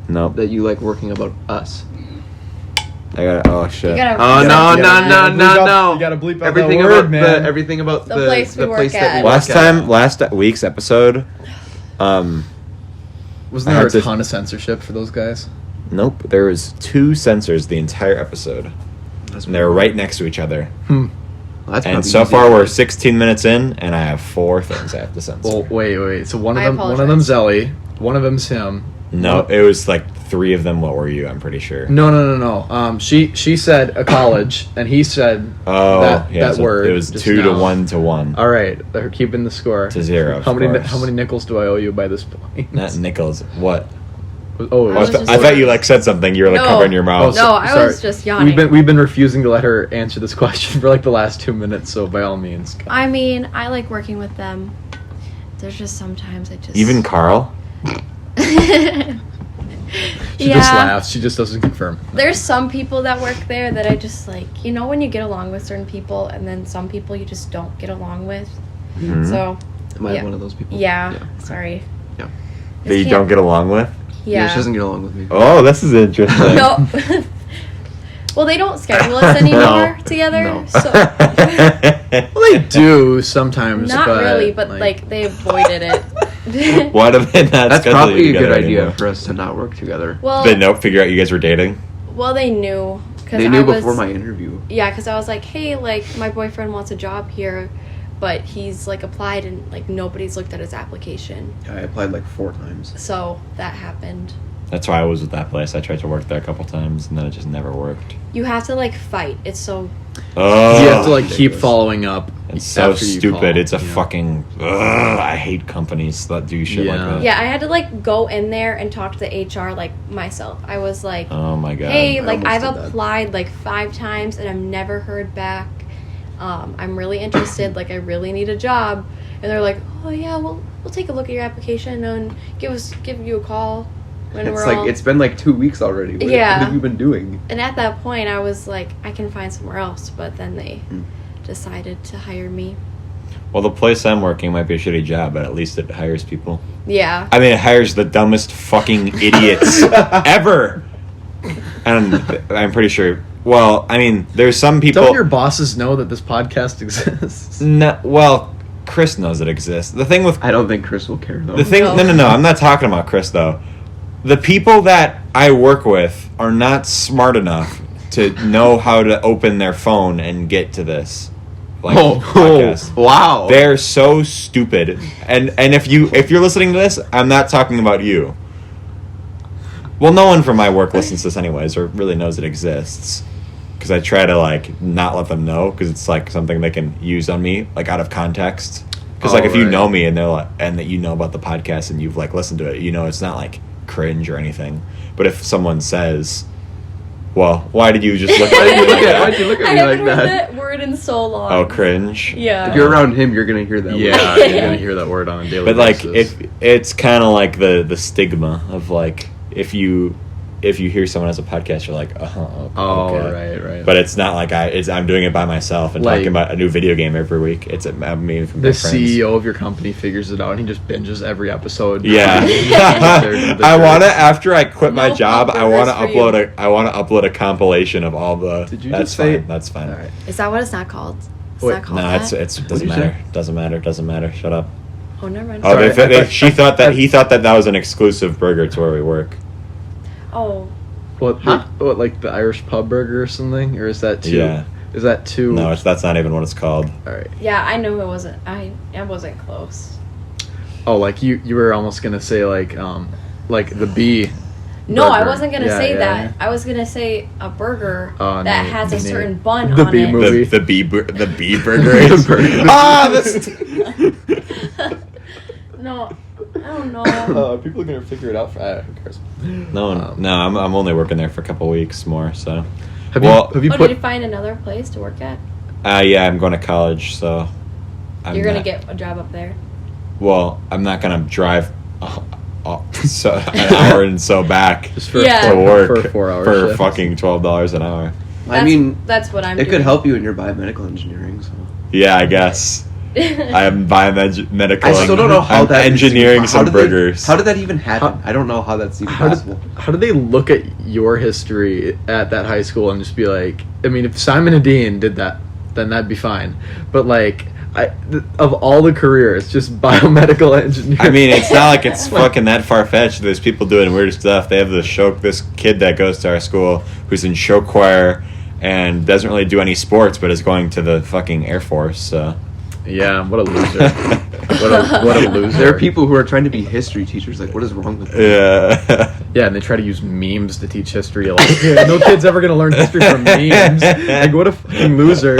Speaker 1: Nope.
Speaker 4: That you like working about us.
Speaker 1: I got. Oh shit.
Speaker 3: You gotta.
Speaker 4: Oh,
Speaker 2: You
Speaker 4: no,
Speaker 2: gotta-
Speaker 4: no,
Speaker 2: you gotta
Speaker 4: no,
Speaker 2: bleep out-
Speaker 4: no.
Speaker 2: You gotta bleep out
Speaker 4: Everything
Speaker 2: that word,
Speaker 4: about
Speaker 2: man.
Speaker 4: everything about
Speaker 3: The place we work
Speaker 4: that
Speaker 3: at.
Speaker 4: we
Speaker 1: Last
Speaker 4: work at.
Speaker 1: time, last week's episode.
Speaker 2: Wasn't
Speaker 1: I
Speaker 2: there
Speaker 1: had
Speaker 2: a
Speaker 1: to-
Speaker 2: ton of censorship for those guys?
Speaker 1: Nope. There was 2 censors the entire episode, and they were right next to each other.
Speaker 4: Well, that's
Speaker 1: And
Speaker 4: probably
Speaker 1: so
Speaker 4: easy.
Speaker 1: far we're 16 minutes in, and I have 4 things I have to censor.
Speaker 2: Well, wait. So one of
Speaker 3: I
Speaker 2: them,
Speaker 3: apologize.
Speaker 2: one of them's Ellie, one of them's him.
Speaker 1: No, it was like 3 of them. What were you? I'm pretty sure.
Speaker 2: No. She said a college, and he said
Speaker 1: Oh,
Speaker 2: that,
Speaker 1: yeah.
Speaker 2: that
Speaker 1: so
Speaker 2: word.
Speaker 1: It was
Speaker 2: just
Speaker 1: 2 to
Speaker 2: now.
Speaker 1: 1 to 1.
Speaker 2: All right, they're keeping the score
Speaker 1: To 0, of
Speaker 2: How many
Speaker 1: course.
Speaker 2: how many nickels do I owe you by this point?
Speaker 1: Not nickels. What?
Speaker 2: Oh,
Speaker 3: I
Speaker 1: I,
Speaker 3: was
Speaker 1: th-
Speaker 3: just
Speaker 1: I thought you
Speaker 3: like-
Speaker 1: like said something. You were like
Speaker 3: No.
Speaker 1: covering your mouth.
Speaker 3: No, I was just yawning.
Speaker 2: We've been refusing to let her answer this question for like the last 2 minutes. So by all means,
Speaker 3: I mean, I like working with them. There's just sometimes I just.
Speaker 1: Even Karl.
Speaker 2: she just laughs. She just doesn't confirm.
Speaker 3: There's some people that work there that I just like. You know, when you get along with certain people, and then some people you just don't get along with.
Speaker 1: Mhm.
Speaker 3: So.
Speaker 4: Am I
Speaker 3: Yeah.
Speaker 4: one of those people?
Speaker 3: Yeah.
Speaker 4: okay.
Speaker 3: Sorry.
Speaker 4: Yeah.
Speaker 1: That you
Speaker 3: Just
Speaker 1: don't
Speaker 3: can't-
Speaker 1: get along with.
Speaker 4: Yeah,
Speaker 3: Yeah.
Speaker 4: she doesn't get along with me.
Speaker 1: Oh, this is interesting.
Speaker 3: No. Well, they don't schedule us anymore
Speaker 4: No.
Speaker 3: together.
Speaker 4: No.
Speaker 3: So
Speaker 2: Well, they do sometimes,
Speaker 3: not
Speaker 2: but
Speaker 3: really, but like they avoided it.
Speaker 1: Why do they not
Speaker 4: That's
Speaker 1: schedule
Speaker 4: probably
Speaker 1: you
Speaker 4: a good
Speaker 1: together
Speaker 4: idea
Speaker 1: anymore?
Speaker 4: for us to not work together.
Speaker 3: Well,
Speaker 1: Did they know? Figure out you guys were dating.
Speaker 3: well, they knew.
Speaker 4: They knew before my interview.
Speaker 3: Yeah, because I was like, hey, like my boyfriend wants a job here, but he's like applied and like nobody's looked at his application.
Speaker 4: I applied like 4 times.
Speaker 3: So that happened.
Speaker 1: That's why I was with that place. I tried to work there a couple times, and then it just never worked.
Speaker 3: You have to like fight. It's so.
Speaker 1: Oh,
Speaker 2: you have to like keep
Speaker 4: ridiculous.
Speaker 2: following up.
Speaker 1: It's so
Speaker 2: after you
Speaker 1: stupid.
Speaker 2: call,
Speaker 1: It's a
Speaker 2: you know?
Speaker 1: fucking. Ugh, I hate companies that do shit like
Speaker 2: Yeah.
Speaker 1: that.
Speaker 3: Yeah, I had to like go in there and talk to the HR like myself. I was like,
Speaker 1: Oh my god.
Speaker 3: hey,
Speaker 4: I
Speaker 3: like
Speaker 4: almost
Speaker 3: I've
Speaker 4: did that.
Speaker 3: applied like 5 times and I've never heard back. I'm really interested. Like I really need a job. And they're like, oh yeah, we'll take a look at your application and give you a call when
Speaker 4: It's
Speaker 3: we're
Speaker 4: like
Speaker 3: all.
Speaker 4: it's been like 2 weeks already. What
Speaker 3: Yeah.
Speaker 4: have you been doing?
Speaker 3: And at that point, I was like, I can find somewhere else. But then they
Speaker 4: Mm.
Speaker 3: decided to hire me.
Speaker 1: Well, the place I'm working might be a shitty job, but at least it hires people.
Speaker 3: Yeah.
Speaker 1: I mean, it hires the dumbest fucking idiots ever. And I'm pretty sure. Well, I mean, there's some people.
Speaker 2: Don't your bosses know that this podcast exists?
Speaker 1: No, well, Chris knows it exists. The thing with
Speaker 4: I don't think Chris will care though.
Speaker 1: the thing.
Speaker 3: No.
Speaker 1: No. I'm not talking about Chris though. The people that I work with are not smart enough to know how to open their phone and get to this. Like podcast.
Speaker 4: Wow.
Speaker 1: They're so stupid. And if you're listening to this, I'm not talking about you. Well, no one from my work listens to this anyways, or really knows it exists. Because I try to like not let them know, because it's like something they can use on me, like out of context. Because like if you
Speaker 2: right.
Speaker 1: know me and they're like, and that you know about the podcast and you've like listened to it, you know it's not like cringe or anything. But if someone says, "Well, why did you just look at me like
Speaker 4: Why'd
Speaker 1: that?"
Speaker 4: you look at
Speaker 3: I
Speaker 4: me
Speaker 3: haven't
Speaker 4: like
Speaker 3: heard
Speaker 4: that?
Speaker 3: that word in so long.
Speaker 1: Oh, cringe.
Speaker 3: Yeah.
Speaker 4: If you're around him, you're gonna hear that.
Speaker 2: Yeah,
Speaker 4: word.
Speaker 2: you're gonna hear that word on a daily
Speaker 1: But like,
Speaker 2: basis.
Speaker 1: if it's kind of like the stigma of like if you if you hear someone has a podcast, you're like, okay.
Speaker 2: Right.
Speaker 1: But it's not like I'm doing it by myself and
Speaker 2: Like-
Speaker 1: talking about a new video game every week. It's me from
Speaker 2: The
Speaker 1: my friends.
Speaker 2: CEO of your company figures it out and he just binges every episode.
Speaker 1: Yeah. I want to, after I quit my
Speaker 3: No
Speaker 1: job, I
Speaker 3: pub
Speaker 1: want to
Speaker 3: burgers for you.
Speaker 1: upload a compilation of all the.
Speaker 2: Did you
Speaker 1: that's
Speaker 2: just say-
Speaker 1: fine. That's fine.
Speaker 2: All right.
Speaker 3: Is that what it's not called? It's
Speaker 2: Wait,
Speaker 3: not called
Speaker 1: No,
Speaker 3: that?
Speaker 1: it's
Speaker 2: What'd
Speaker 1: doesn't
Speaker 2: you
Speaker 1: matter.
Speaker 2: say?
Speaker 1: Doesn't matter. Shut up.
Speaker 3: Oh, never mind.
Speaker 1: Oh,
Speaker 2: Sorry,
Speaker 1: he thought that was an exclusive burger to where we work.
Speaker 3: Oh,
Speaker 2: What, like the Irish pub burger or something? Or is that too?
Speaker 1: Yeah.
Speaker 2: Is that too?
Speaker 1: No, that's not even what it's called.
Speaker 2: All right.
Speaker 3: yeah, I knew it wasn't. I wasn't close.
Speaker 2: Oh, like you were almost gonna say like the bee.
Speaker 3: No, I
Speaker 2: burger.
Speaker 3: wasn't gonna
Speaker 2: Yeah,
Speaker 3: say
Speaker 2: yeah,
Speaker 3: that.
Speaker 2: yeah.
Speaker 3: I was gonna say a burger
Speaker 2: Oh,
Speaker 3: that
Speaker 2: no,
Speaker 3: has a
Speaker 2: no.
Speaker 3: certain bun
Speaker 2: The
Speaker 3: on
Speaker 2: bee
Speaker 3: it.
Speaker 2: movie.
Speaker 1: The bee burger is.
Speaker 2: burger.
Speaker 1: That's.
Speaker 3: No, I don't know.
Speaker 2: People are gonna figure it out. Who cares?
Speaker 1: No, I'm only working there for a couple weeks more. So.
Speaker 2: Have
Speaker 1: Well-
Speaker 2: you
Speaker 3: Oh,
Speaker 2: put?
Speaker 3: did you find another place to work at?
Speaker 1: Yeah, I'm going to college, so.
Speaker 3: You're gonna get a job up there.
Speaker 1: Well, I'm not gonna drive. So an hour and so back
Speaker 2: Just for
Speaker 3: Yeah.
Speaker 1: to work
Speaker 2: for a 4 hour
Speaker 1: for
Speaker 2: shift.
Speaker 1: fucking $12 an hour.
Speaker 4: I mean,
Speaker 3: that's what I'm
Speaker 4: it
Speaker 3: doing.
Speaker 4: could help you in your biomedical engineering. So.
Speaker 1: Yeah, I guess. I am biomedical.
Speaker 4: I still don't know how
Speaker 1: I'm
Speaker 4: that is
Speaker 1: engineering
Speaker 4: even-
Speaker 1: some
Speaker 4: how did they-
Speaker 1: burgers.
Speaker 4: How did that even happen?
Speaker 2: How-
Speaker 4: I don't know how that's even
Speaker 2: How
Speaker 4: possible.
Speaker 2: do they look at your history at that high school and just be like, I mean, if Simon and Dean did that, then that'd be fine. But like, of all the careers, just biomedical engineering.
Speaker 1: I mean, it's not like it's fucking that far fetched. There's people doing weird stuff. They have this kid that goes to our school who's in show choir and doesn't really do any sports, but is going to the fucking Air Force. So.
Speaker 2: Yeah, what a loser. what a loser.
Speaker 4: There are people who are trying to be history teachers. Like, what is wrong with them?
Speaker 1: Yeah.
Speaker 2: Yeah, and they try to use memes to teach history. Like, yeah, no kid's ever gonna learn history from memes. Like, what a fucking loser.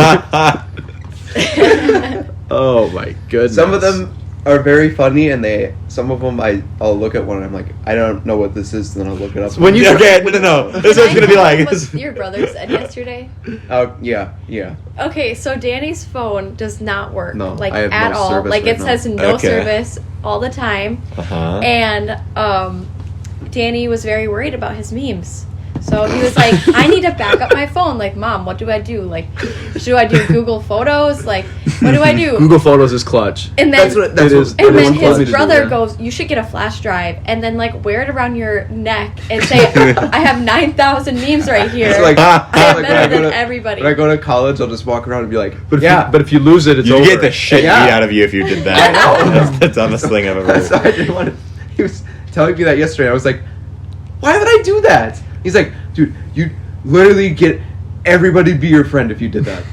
Speaker 2: Oh my goodness.
Speaker 4: Some of them are very funny, and some of them I'll look at one and I'm like, I don't know what this is. Then I'll look it up.
Speaker 2: When you-
Speaker 1: Okay, no. This is gonna be like.
Speaker 3: What your brother said yesterday.
Speaker 4: Oh yeah.
Speaker 3: Okay, so Danny's phone does not work.
Speaker 4: No,
Speaker 3: like
Speaker 4: I have
Speaker 3: at
Speaker 4: no
Speaker 3: all.
Speaker 4: service
Speaker 3: Like
Speaker 4: right
Speaker 3: it
Speaker 4: now.
Speaker 3: says no
Speaker 1: Okay.
Speaker 3: service all the time.
Speaker 1: Uh-huh.
Speaker 3: And Danny was very worried about his memes. So he was like, I need to back up my phone. Like, Mom, what do I do? Like, should I do Google Photos? Like, what do I do?
Speaker 2: Google Photos is clutch.
Speaker 3: And then,
Speaker 4: That's what
Speaker 2: It is.
Speaker 3: and then
Speaker 2: Everyone told me
Speaker 3: his
Speaker 2: to do
Speaker 3: brother
Speaker 2: that.
Speaker 3: goes, you should get a flash drive and then like wear it around your neck and say, I have 9,000 memes right here.
Speaker 4: It's like,
Speaker 3: I am
Speaker 4: when
Speaker 3: better
Speaker 4: go
Speaker 3: than
Speaker 4: to-
Speaker 3: everybody.
Speaker 4: When I go to college, I'll just walk around and be like,
Speaker 2: But if
Speaker 4: yeah.
Speaker 2: you, but if you lose it, it's
Speaker 1: You
Speaker 2: over.
Speaker 1: get the shit
Speaker 4: Yeah.
Speaker 1: beat out of you if you did that.
Speaker 4: I know.
Speaker 1: That's the dumbest thing I've ever
Speaker 4: That's
Speaker 1: heard.
Speaker 4: why I didn't want to. He was telling me that yesterday. I was like, why would I do that? He's like, dude, you literally get everybody to be your friend if you did that.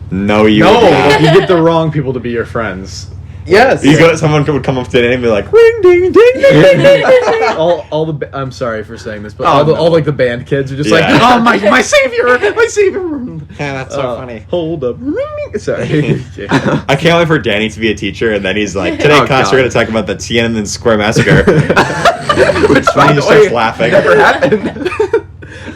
Speaker 1: No, you
Speaker 2: No,
Speaker 1: would not.
Speaker 2: you get the wrong people to be your friends.
Speaker 4: Yes.
Speaker 1: Someone would come up to Danny and be like, ring, ding, ding, ding, ding, ding, ding.
Speaker 2: all the I'm sorry for saying this, but
Speaker 4: Oh,
Speaker 2: all
Speaker 4: no.
Speaker 2: like the band kids are just
Speaker 1: Yeah.
Speaker 2: like, oh my savior, my savior.
Speaker 1: Yeah, that's so funny.
Speaker 2: Hold up, sorry.
Speaker 1: I can't wait for Danny to be a teacher, and then he's like, today,
Speaker 4: Oh,
Speaker 1: class,
Speaker 4: God.
Speaker 1: we're going to talk about the Tiananmen Square Massacre.
Speaker 4: Which, by
Speaker 1: He
Speaker 4: the
Speaker 1: starts
Speaker 4: way,
Speaker 1: laughing.
Speaker 4: never happened.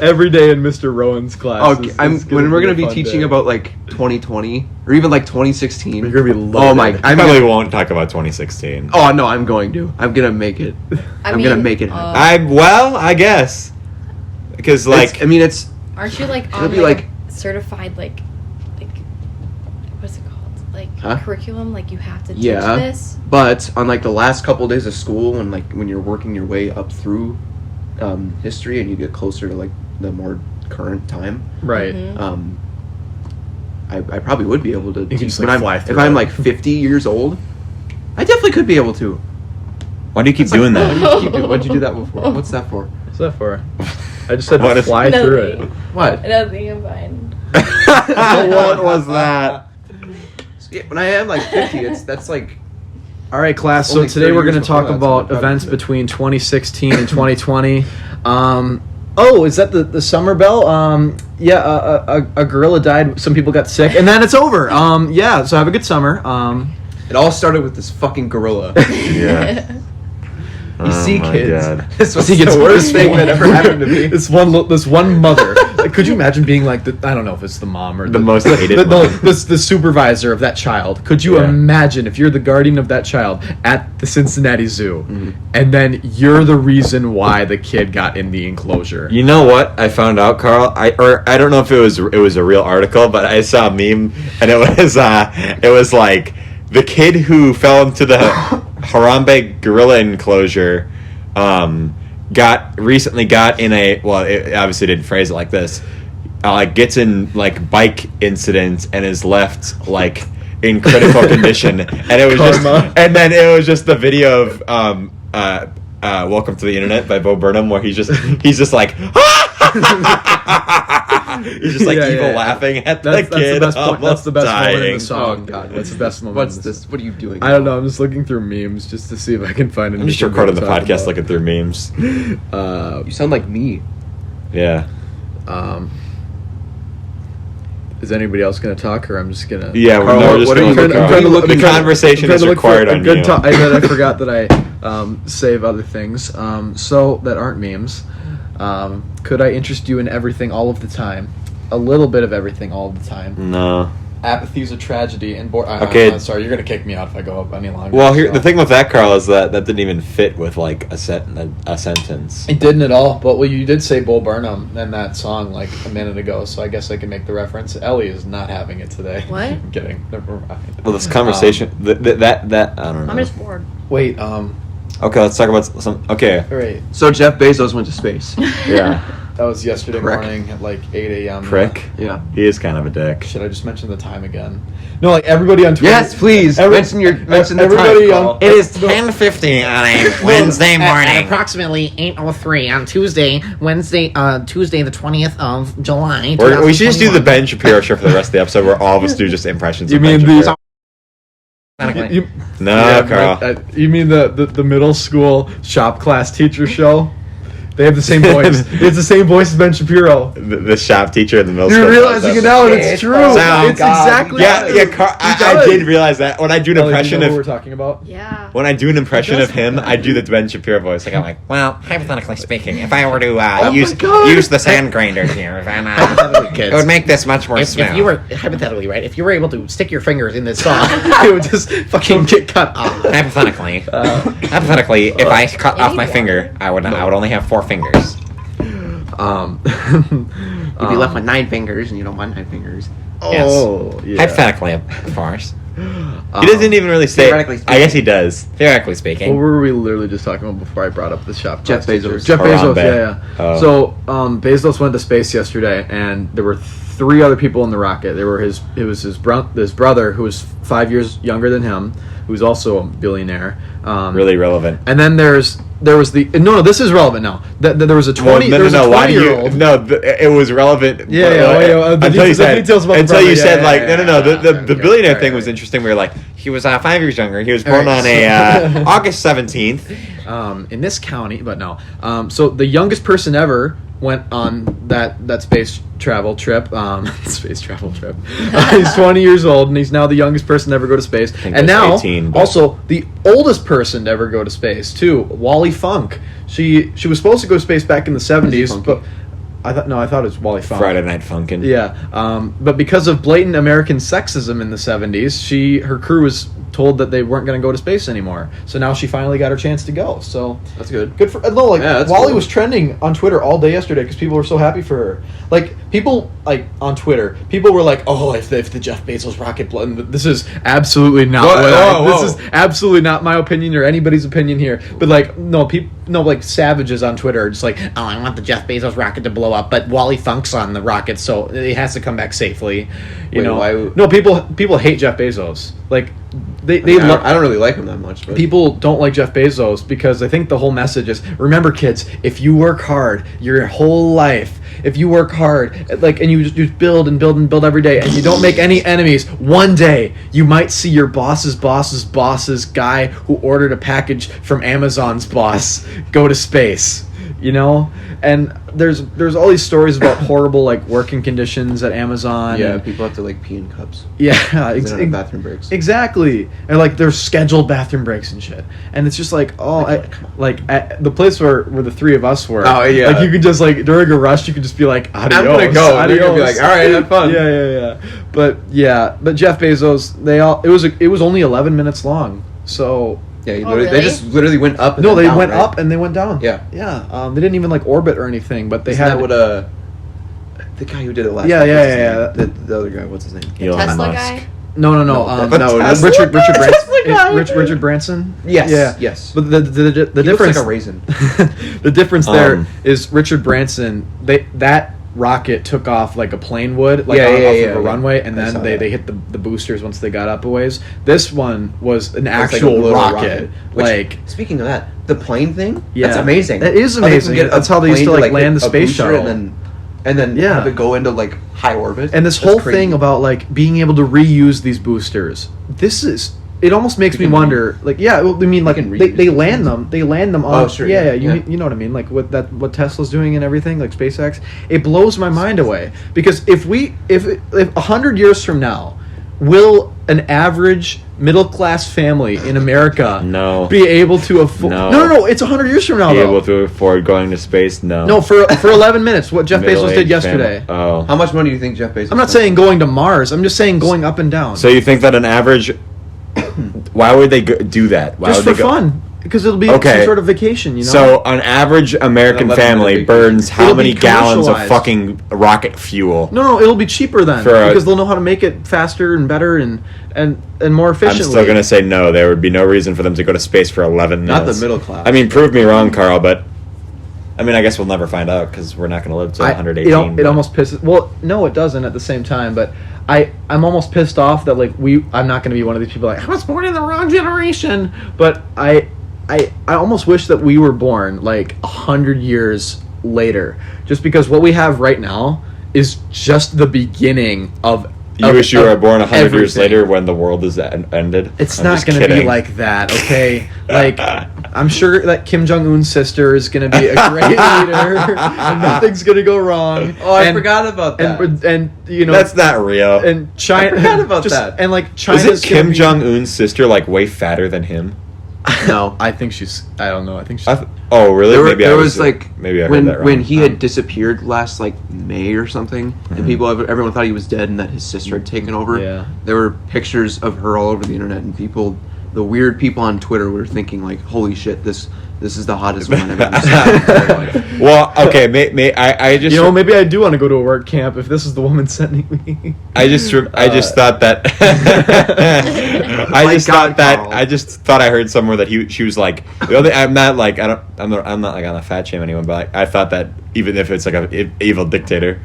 Speaker 2: Every day in Mr. Rowan's class.
Speaker 4: Oh,
Speaker 2: is
Speaker 4: when we're gonna
Speaker 2: a
Speaker 4: be
Speaker 2: fun
Speaker 4: teaching
Speaker 2: day.
Speaker 4: about like 2020 or even like 2016.
Speaker 2: You're gonna be loaded.
Speaker 4: Oh my!
Speaker 1: I probably won't talk about 2016.
Speaker 4: Oh no, I'm going to. I'm gonna make it. I'm gonna make it happen.
Speaker 1: I guess. Because, like,
Speaker 4: It's
Speaker 3: Aren't you like
Speaker 4: It'll
Speaker 3: on
Speaker 4: be
Speaker 3: like,
Speaker 4: like-
Speaker 3: a certified like what's it called? Like
Speaker 4: Huh?
Speaker 3: curriculum? Like you have to teach
Speaker 4: Yeah.
Speaker 3: this?
Speaker 4: but on like the last couple days of school, when you're working your way up through history and you get closer to like the more current time,
Speaker 2: Right.
Speaker 3: Mhm.
Speaker 4: I probably would be able to.
Speaker 2: can just,
Speaker 4: when
Speaker 2: like,
Speaker 4: I'm,
Speaker 2: fly
Speaker 4: if
Speaker 2: through
Speaker 4: I'm
Speaker 2: it.
Speaker 4: like 50 years old, I definitely could be able to.
Speaker 1: why do you keep doing that?
Speaker 4: What'd you do that before? What's that for?
Speaker 2: What's that for? I just said
Speaker 1: What
Speaker 2: to
Speaker 1: is-
Speaker 2: fly through it.
Speaker 3: Nothing.
Speaker 4: What?
Speaker 3: Nothing, I'm fine.
Speaker 1: What was that?
Speaker 4: Yeah, when I am like 50, that's like.
Speaker 2: All right, class. So
Speaker 4: Only
Speaker 2: today
Speaker 4: 30
Speaker 2: we're going to
Speaker 4: years before
Speaker 2: talk
Speaker 4: that, so
Speaker 2: about
Speaker 4: probably
Speaker 2: events
Speaker 4: good.
Speaker 2: between 2016 and 2020. Oh, is that the summer bell? A gorilla died. Some people got sick, and then it's over. Yeah. So have a good summer.
Speaker 4: It all started with this fucking gorilla.
Speaker 1: Yeah.
Speaker 4: You see,
Speaker 1: my
Speaker 4: kids.
Speaker 1: God.
Speaker 4: This was
Speaker 2: See,
Speaker 4: the
Speaker 2: it's
Speaker 4: worst thing that ever happened to me.
Speaker 2: This one mother Could you imagine being like I don't know if it's the mom or
Speaker 1: The most hated
Speaker 2: the supervisor of that child? Could you imagine if you're the guardian of that child at the Cincinnati Zoo, and then you're the reason why the kid got in the enclosure?
Speaker 1: You know what I found out, Karl? I don't know if it was a real article, but I saw a meme, and it was like the kid who fell into the Harambe gorilla enclosure. Recently got in it obviously didn't phrase it like this, gets in like bike incidents and is left like in critical condition, and it was just the video of Welcome to the Internet by Bo Burnham, where he's just like he's just like evil laughing at the kid.
Speaker 2: That's the best moment in the
Speaker 4: Oh
Speaker 2: song.
Speaker 4: God,
Speaker 2: That's the best moment.
Speaker 4: What's this? What are you doing?
Speaker 2: I don't know. I'm just looking through memes just to see if I can find.
Speaker 1: I'm just recording the podcast, looking through memes.
Speaker 4: You sound like me.
Speaker 1: Yeah.
Speaker 2: Is anybody else going to talk, or I'm just gonna?
Speaker 1: Yeah,
Speaker 2: Karl,
Speaker 1: we're just going to look. The conversation is required on you.
Speaker 2: I forgot that I save other things. So that aren't memes. Could I interest you in everything all of the time? A little bit of everything all the time.
Speaker 1: No.
Speaker 2: Apathy's a tragedy, and
Speaker 1: Okay.
Speaker 2: sorry, you're gonna kick me out if I go up any longer.
Speaker 1: Well, the thing with that, Karl, is that didn't even fit with like a sentence.
Speaker 2: It didn't at all. But you did say Bo Burnham in that song like a minute ago, so I guess I can make the reference. Ellie is not having it today.
Speaker 3: What?
Speaker 2: I'm kidding. Never mind.
Speaker 1: Well, this conversation, that I don't know.
Speaker 3: I'm just bored.
Speaker 2: Wait.
Speaker 1: Okay, let's talk about some. Okay.
Speaker 2: All right.
Speaker 4: So Jeff Bezos went to space.
Speaker 1: Yeah.
Speaker 2: That was yesterday
Speaker 4: Prick.
Speaker 2: morning at like 8 a.m.
Speaker 1: Prick.
Speaker 4: Yeah.
Speaker 1: He is kind of a dick.
Speaker 2: Should I just mention the time again? No, like everybody on Twitter.
Speaker 4: Yes, please. Mention the
Speaker 2: everybody
Speaker 4: time.
Speaker 2: on.
Speaker 1: It is 10:50 on a Wednesday morning.
Speaker 5: At approximately 8:03 on Tuesday the 20th of July.
Speaker 1: We should just do the
Speaker 5: 2021.
Speaker 1: Ben Shapiro show for the rest of the episode, where all of us do just impressions.
Speaker 2: You
Speaker 1: of
Speaker 2: mean
Speaker 1: Ben
Speaker 2: the?
Speaker 1: Shapiro.
Speaker 2: You,
Speaker 1: No, Karl.
Speaker 2: you mean the middle school shop class teacher show? They have the same voice. It's the same voice as Ben Shapiro.
Speaker 1: The shop teacher in the middle school.
Speaker 2: You're realizing it now, and it's true.
Speaker 1: Sound
Speaker 2: It's exactly.
Speaker 1: Yeah, Karl, I did realize that when I do an
Speaker 2: Ellie,
Speaker 1: impression
Speaker 2: do you know
Speaker 1: of.
Speaker 2: what we're talking about?
Speaker 3: Yeah.
Speaker 1: When I do an impression of him, I do the Ben Shapiro voice. Like I'm like,
Speaker 5: Well, hypothetically speaking, if I were to
Speaker 1: use the sand grinder here, then it would make this much more smooth.
Speaker 5: if you were hypothetically right, if you were able to stick your fingers in this saw,
Speaker 2: It would just fucking get cut off.
Speaker 5: hypothetically, if I cut off my finger, I would only have 4 fingers.
Speaker 4: You'd be left with 9 fingers, and you don't want 9 fingers.
Speaker 2: Oh, yeah.
Speaker 5: Hypothetically, of course.
Speaker 1: He doesn't even really say.
Speaker 4: Theoretically speaking.
Speaker 1: I guess he does.
Speaker 5: Theoretically
Speaker 2: What
Speaker 5: speaking.
Speaker 2: were we literally just talking about before I brought up the shop?
Speaker 4: Jeff
Speaker 2: class teacher?
Speaker 4: Bezos.
Speaker 2: Jeff Bezos,
Speaker 1: Harambe.
Speaker 2: yeah.
Speaker 1: Oh.
Speaker 2: So Bezos went to space yesterday, and there were 3 other people in the rocket. There were his brother, who was 5 years younger than him, who's also a billionaire.
Speaker 1: Really relevant.
Speaker 2: And then there was the no. This is relevant now. There was a 20.
Speaker 1: Well,
Speaker 2: there was a
Speaker 1: Why do you?
Speaker 2: 20-year-old.
Speaker 1: No, it was relevant.
Speaker 2: Yeah, the
Speaker 1: until you
Speaker 2: details- the
Speaker 1: said
Speaker 2: details about the
Speaker 1: until you
Speaker 2: brother,
Speaker 1: said
Speaker 2: yeah,
Speaker 1: like
Speaker 2: yeah,
Speaker 1: no.
Speaker 2: yeah,
Speaker 1: The
Speaker 2: okay,
Speaker 1: billionaire
Speaker 2: right,
Speaker 1: thing was
Speaker 2: right.
Speaker 1: interesting. We were like, he was 5 years younger. He was born
Speaker 2: Alright,
Speaker 1: on
Speaker 2: so-
Speaker 1: a August 17th.
Speaker 2: In this county, but no. So the youngest person ever went on that space travel trip. Space travel trip. He's 20 years old, and he's now the youngest person to ever go to space.
Speaker 1: think
Speaker 2: And
Speaker 1: that's
Speaker 2: now,
Speaker 1: 18, but-
Speaker 2: also the oldest person to ever go to space too. Wally Funk. She was supposed to go to space back in the 70s,
Speaker 4: Funky?
Speaker 2: but I thought it was Wally Funk.
Speaker 1: Friday Night Funkin'.
Speaker 2: Yeah, but because of blatant American sexism in the 70s, her crew was told that they weren't going to go to space anymore. So now she finally got her chance to go. So
Speaker 4: That's good.
Speaker 2: good for no, like
Speaker 4: Yeah, that's
Speaker 2: Wally
Speaker 4: cool.
Speaker 2: was trending on Twitter all day yesterday because people were so happy for her. Like people like on Twitter, people were like, "Oh, if the Jeff Bezos rocket this is absolutely not
Speaker 1: Whoa.
Speaker 2: this is absolutely not my opinion or anybody's opinion here." But like like savages on Twitter are just like,
Speaker 5: Oh, I want the Jeff Bezos rocket to blow up, but Wally Funk's on the rocket, so
Speaker 2: it has to come back safely. You
Speaker 4: Wait,
Speaker 2: know,
Speaker 4: why-
Speaker 2: no people hate Jeff Bezos. Like they
Speaker 4: I don't really like him that much. But
Speaker 2: people don't like Jeff Bezos because I think the whole message is, remember, kids, if you work hard your whole life, if you work hard, like, and you just build and build and build every day, and you don't make any enemies, one day you might see your boss's guy who ordered a package from Amazon's boss go to space. you know. And there's all these stories about horrible like working conditions at Amazon.
Speaker 4: Yeah,
Speaker 2: and,
Speaker 4: people have to like pee in cups.
Speaker 2: yeah,
Speaker 4: They don't have bathroom breaks.
Speaker 2: exactly. And like there's scheduled bathroom breaks and shit. And it's just like at the place where the three of us were.
Speaker 4: Oh, yeah.
Speaker 2: Like you could just like during a rush you could just be like, adios.
Speaker 4: I'm gonna go. And they're gonna be
Speaker 2: adios.
Speaker 4: like, all right, have fun.
Speaker 2: Yeah. But Jeff Bezos, it was only 11 minutes long. So
Speaker 4: Yeah,
Speaker 3: Oh, really?
Speaker 4: they just literally went up. And
Speaker 2: no,
Speaker 4: then
Speaker 2: they
Speaker 4: down,
Speaker 2: went
Speaker 4: right?
Speaker 2: up and they went down.
Speaker 4: Yeah.
Speaker 2: They didn't even like orbit or anything, but they
Speaker 4: Isn't
Speaker 2: had
Speaker 4: that what the guy who did it last?
Speaker 2: Yeah,
Speaker 4: week,
Speaker 2: yeah,
Speaker 4: what's his
Speaker 2: yeah,
Speaker 4: name? The other guy, what's his name?
Speaker 1: Elon
Speaker 3: Tesla
Speaker 1: Musk.
Speaker 3: guy.
Speaker 2: no,
Speaker 4: No,
Speaker 2: Richard
Speaker 4: Tesla guy.
Speaker 2: Richard Branson.
Speaker 4: Yes,
Speaker 2: Yeah.
Speaker 4: yes.
Speaker 2: But the
Speaker 4: He
Speaker 2: difference
Speaker 4: looks like a raisin.
Speaker 2: the difference there
Speaker 1: Um,
Speaker 2: is Richard Branson. That rocket took off like a plane would, like
Speaker 4: Yeah,
Speaker 2: off
Speaker 4: yeah,
Speaker 2: of
Speaker 4: yeah,
Speaker 2: a
Speaker 4: yeah.
Speaker 2: runway, and
Speaker 4: I
Speaker 2: then
Speaker 4: saw
Speaker 2: they
Speaker 4: that.
Speaker 2: hit the boosters once they got up a ways. This one was an
Speaker 4: It's like a
Speaker 2: actual
Speaker 4: little
Speaker 2: rocket.
Speaker 4: Which,
Speaker 2: Like,
Speaker 4: speaking of that, the plane thing.
Speaker 2: yeah,
Speaker 4: That's amazing.
Speaker 2: That is
Speaker 4: How they can
Speaker 2: amazing.
Speaker 4: get a
Speaker 2: That's how they used to
Speaker 4: plane
Speaker 2: like land the
Speaker 4: hit a
Speaker 2: space
Speaker 4: booster
Speaker 2: shuttle.
Speaker 4: and then
Speaker 2: Yeah.
Speaker 4: have it go into like high orbit.
Speaker 2: And this
Speaker 4: That's
Speaker 2: whole
Speaker 4: crazy.
Speaker 2: thing about like being able to reuse these boosters, it almost makes me
Speaker 4: can
Speaker 2: wonder. Like, yeah, well, I mean, like
Speaker 4: can
Speaker 2: they
Speaker 4: reuse
Speaker 2: land them. They land them on.
Speaker 4: Oh, sure,
Speaker 2: yeah,
Speaker 4: yeah.
Speaker 2: you know what I mean. Like what Tesla's doing and everything, like SpaceX. It blows my mind away because if 100 years from now, will an average middle class family in America
Speaker 1: No.
Speaker 2: be able to afford?
Speaker 1: No.
Speaker 2: No, it's 100 years from now.
Speaker 1: Be
Speaker 2: Though.
Speaker 1: able to afford going to space? No.
Speaker 2: No, for 11 minutes, what Jeff Bezos
Speaker 1: Middle-aged
Speaker 2: did yesterday.
Speaker 1: family. Oh.
Speaker 4: How much money do you think Jeff Bezos?
Speaker 2: I'm not
Speaker 4: spent?
Speaker 2: saying going to Mars. I'm just saying going up and down.
Speaker 1: So you think that an average? Why would they do that? Why
Speaker 2: Just
Speaker 1: would
Speaker 2: for
Speaker 1: they go?
Speaker 2: fun, because it'll be
Speaker 1: Okay.
Speaker 2: some sort of vacation, you know.
Speaker 1: So an average American
Speaker 4: Let them have a
Speaker 1: family
Speaker 4: vacation.
Speaker 1: burns how
Speaker 2: It'll
Speaker 1: many
Speaker 2: be
Speaker 1: gallons of
Speaker 2: commercialized.
Speaker 1: fucking rocket fuel?
Speaker 2: no, it'll be cheaper then
Speaker 1: For a-
Speaker 2: because they'll know how to make it faster and better and more
Speaker 1: I'm
Speaker 2: efficiently.
Speaker 1: still gonna say no. There would be no reason for them to go to space for 11
Speaker 4: Not
Speaker 1: minutes.
Speaker 4: the middle class.
Speaker 1: I mean, prove me wrong, Karl, but I mean, I guess we'll never find out because we're not gonna live to 118.
Speaker 2: It almost pisses. Well, no, it doesn't at the same time. But I'm almost pissed off that like I'm not going to be one of these people like I was born in the wrong generation. But I almost wish that we were born like 100 years later, just because what we have right now is just the beginning of.
Speaker 1: You wish you were born 100 years
Speaker 2: everything.
Speaker 1: later when the world is ended.
Speaker 2: It's
Speaker 1: I'm
Speaker 2: not
Speaker 1: just
Speaker 2: going to be
Speaker 1: kidding.
Speaker 2: like that, okay? Like, I'm sure that Kim Jong-un's sister is going to be a great leader, and nothing's going to go wrong.
Speaker 4: Oh, I
Speaker 2: And-
Speaker 4: forgot about that.
Speaker 2: And you know,
Speaker 1: That's not real.
Speaker 2: and China.
Speaker 4: I forgot about that.
Speaker 2: And like China's
Speaker 1: Isn't
Speaker 2: gonna
Speaker 1: Kim
Speaker 2: be-
Speaker 1: Jong Un's sister like way fatter than him?
Speaker 4: no.
Speaker 2: I think she's. I don't know. I think she's.
Speaker 1: Oh, really?
Speaker 4: There was like
Speaker 1: maybe I
Speaker 4: when
Speaker 1: heard that wrong.
Speaker 4: when he had disappeared last like May or something, and everyone thought he was dead and that his sister had taken over.
Speaker 2: Yeah.
Speaker 4: There were pictures of her all over the internet, and the weird people on Twitter were thinking like, "Holy shit, this is the hottest woman I've ever seen." in my life."
Speaker 1: Well, okay, I just
Speaker 2: you know, maybe I do want to go to a work camp if this is the woman sending me.
Speaker 1: I just thought that
Speaker 4: Karl.
Speaker 1: I just thought I heard somewhere that she was like the other. I'm not like I'm not like on a fat shame anyone, but like, I thought that even if it's like a evil dictator,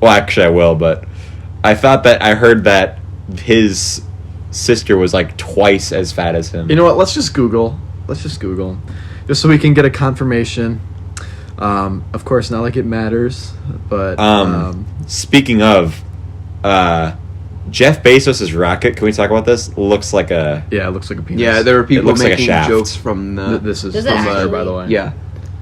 Speaker 1: well, actually I will, but I thought that I heard that his sister was like twice as fat as him.
Speaker 2: You know what? Let's just Google, just so we can get a confirmation. Of course, not like it matters, but
Speaker 1: Speaking of, Jeff Bezos' rocket. Can we talk about this? Looks like a
Speaker 2: yeah, it looks like a penis.
Speaker 4: Yeah, there were people
Speaker 1: looks like a
Speaker 4: making
Speaker 1: shaft.
Speaker 4: jokes from the.
Speaker 2: This is
Speaker 3: Does it
Speaker 2: from her,
Speaker 3: actually?
Speaker 2: by the way.
Speaker 4: Yeah.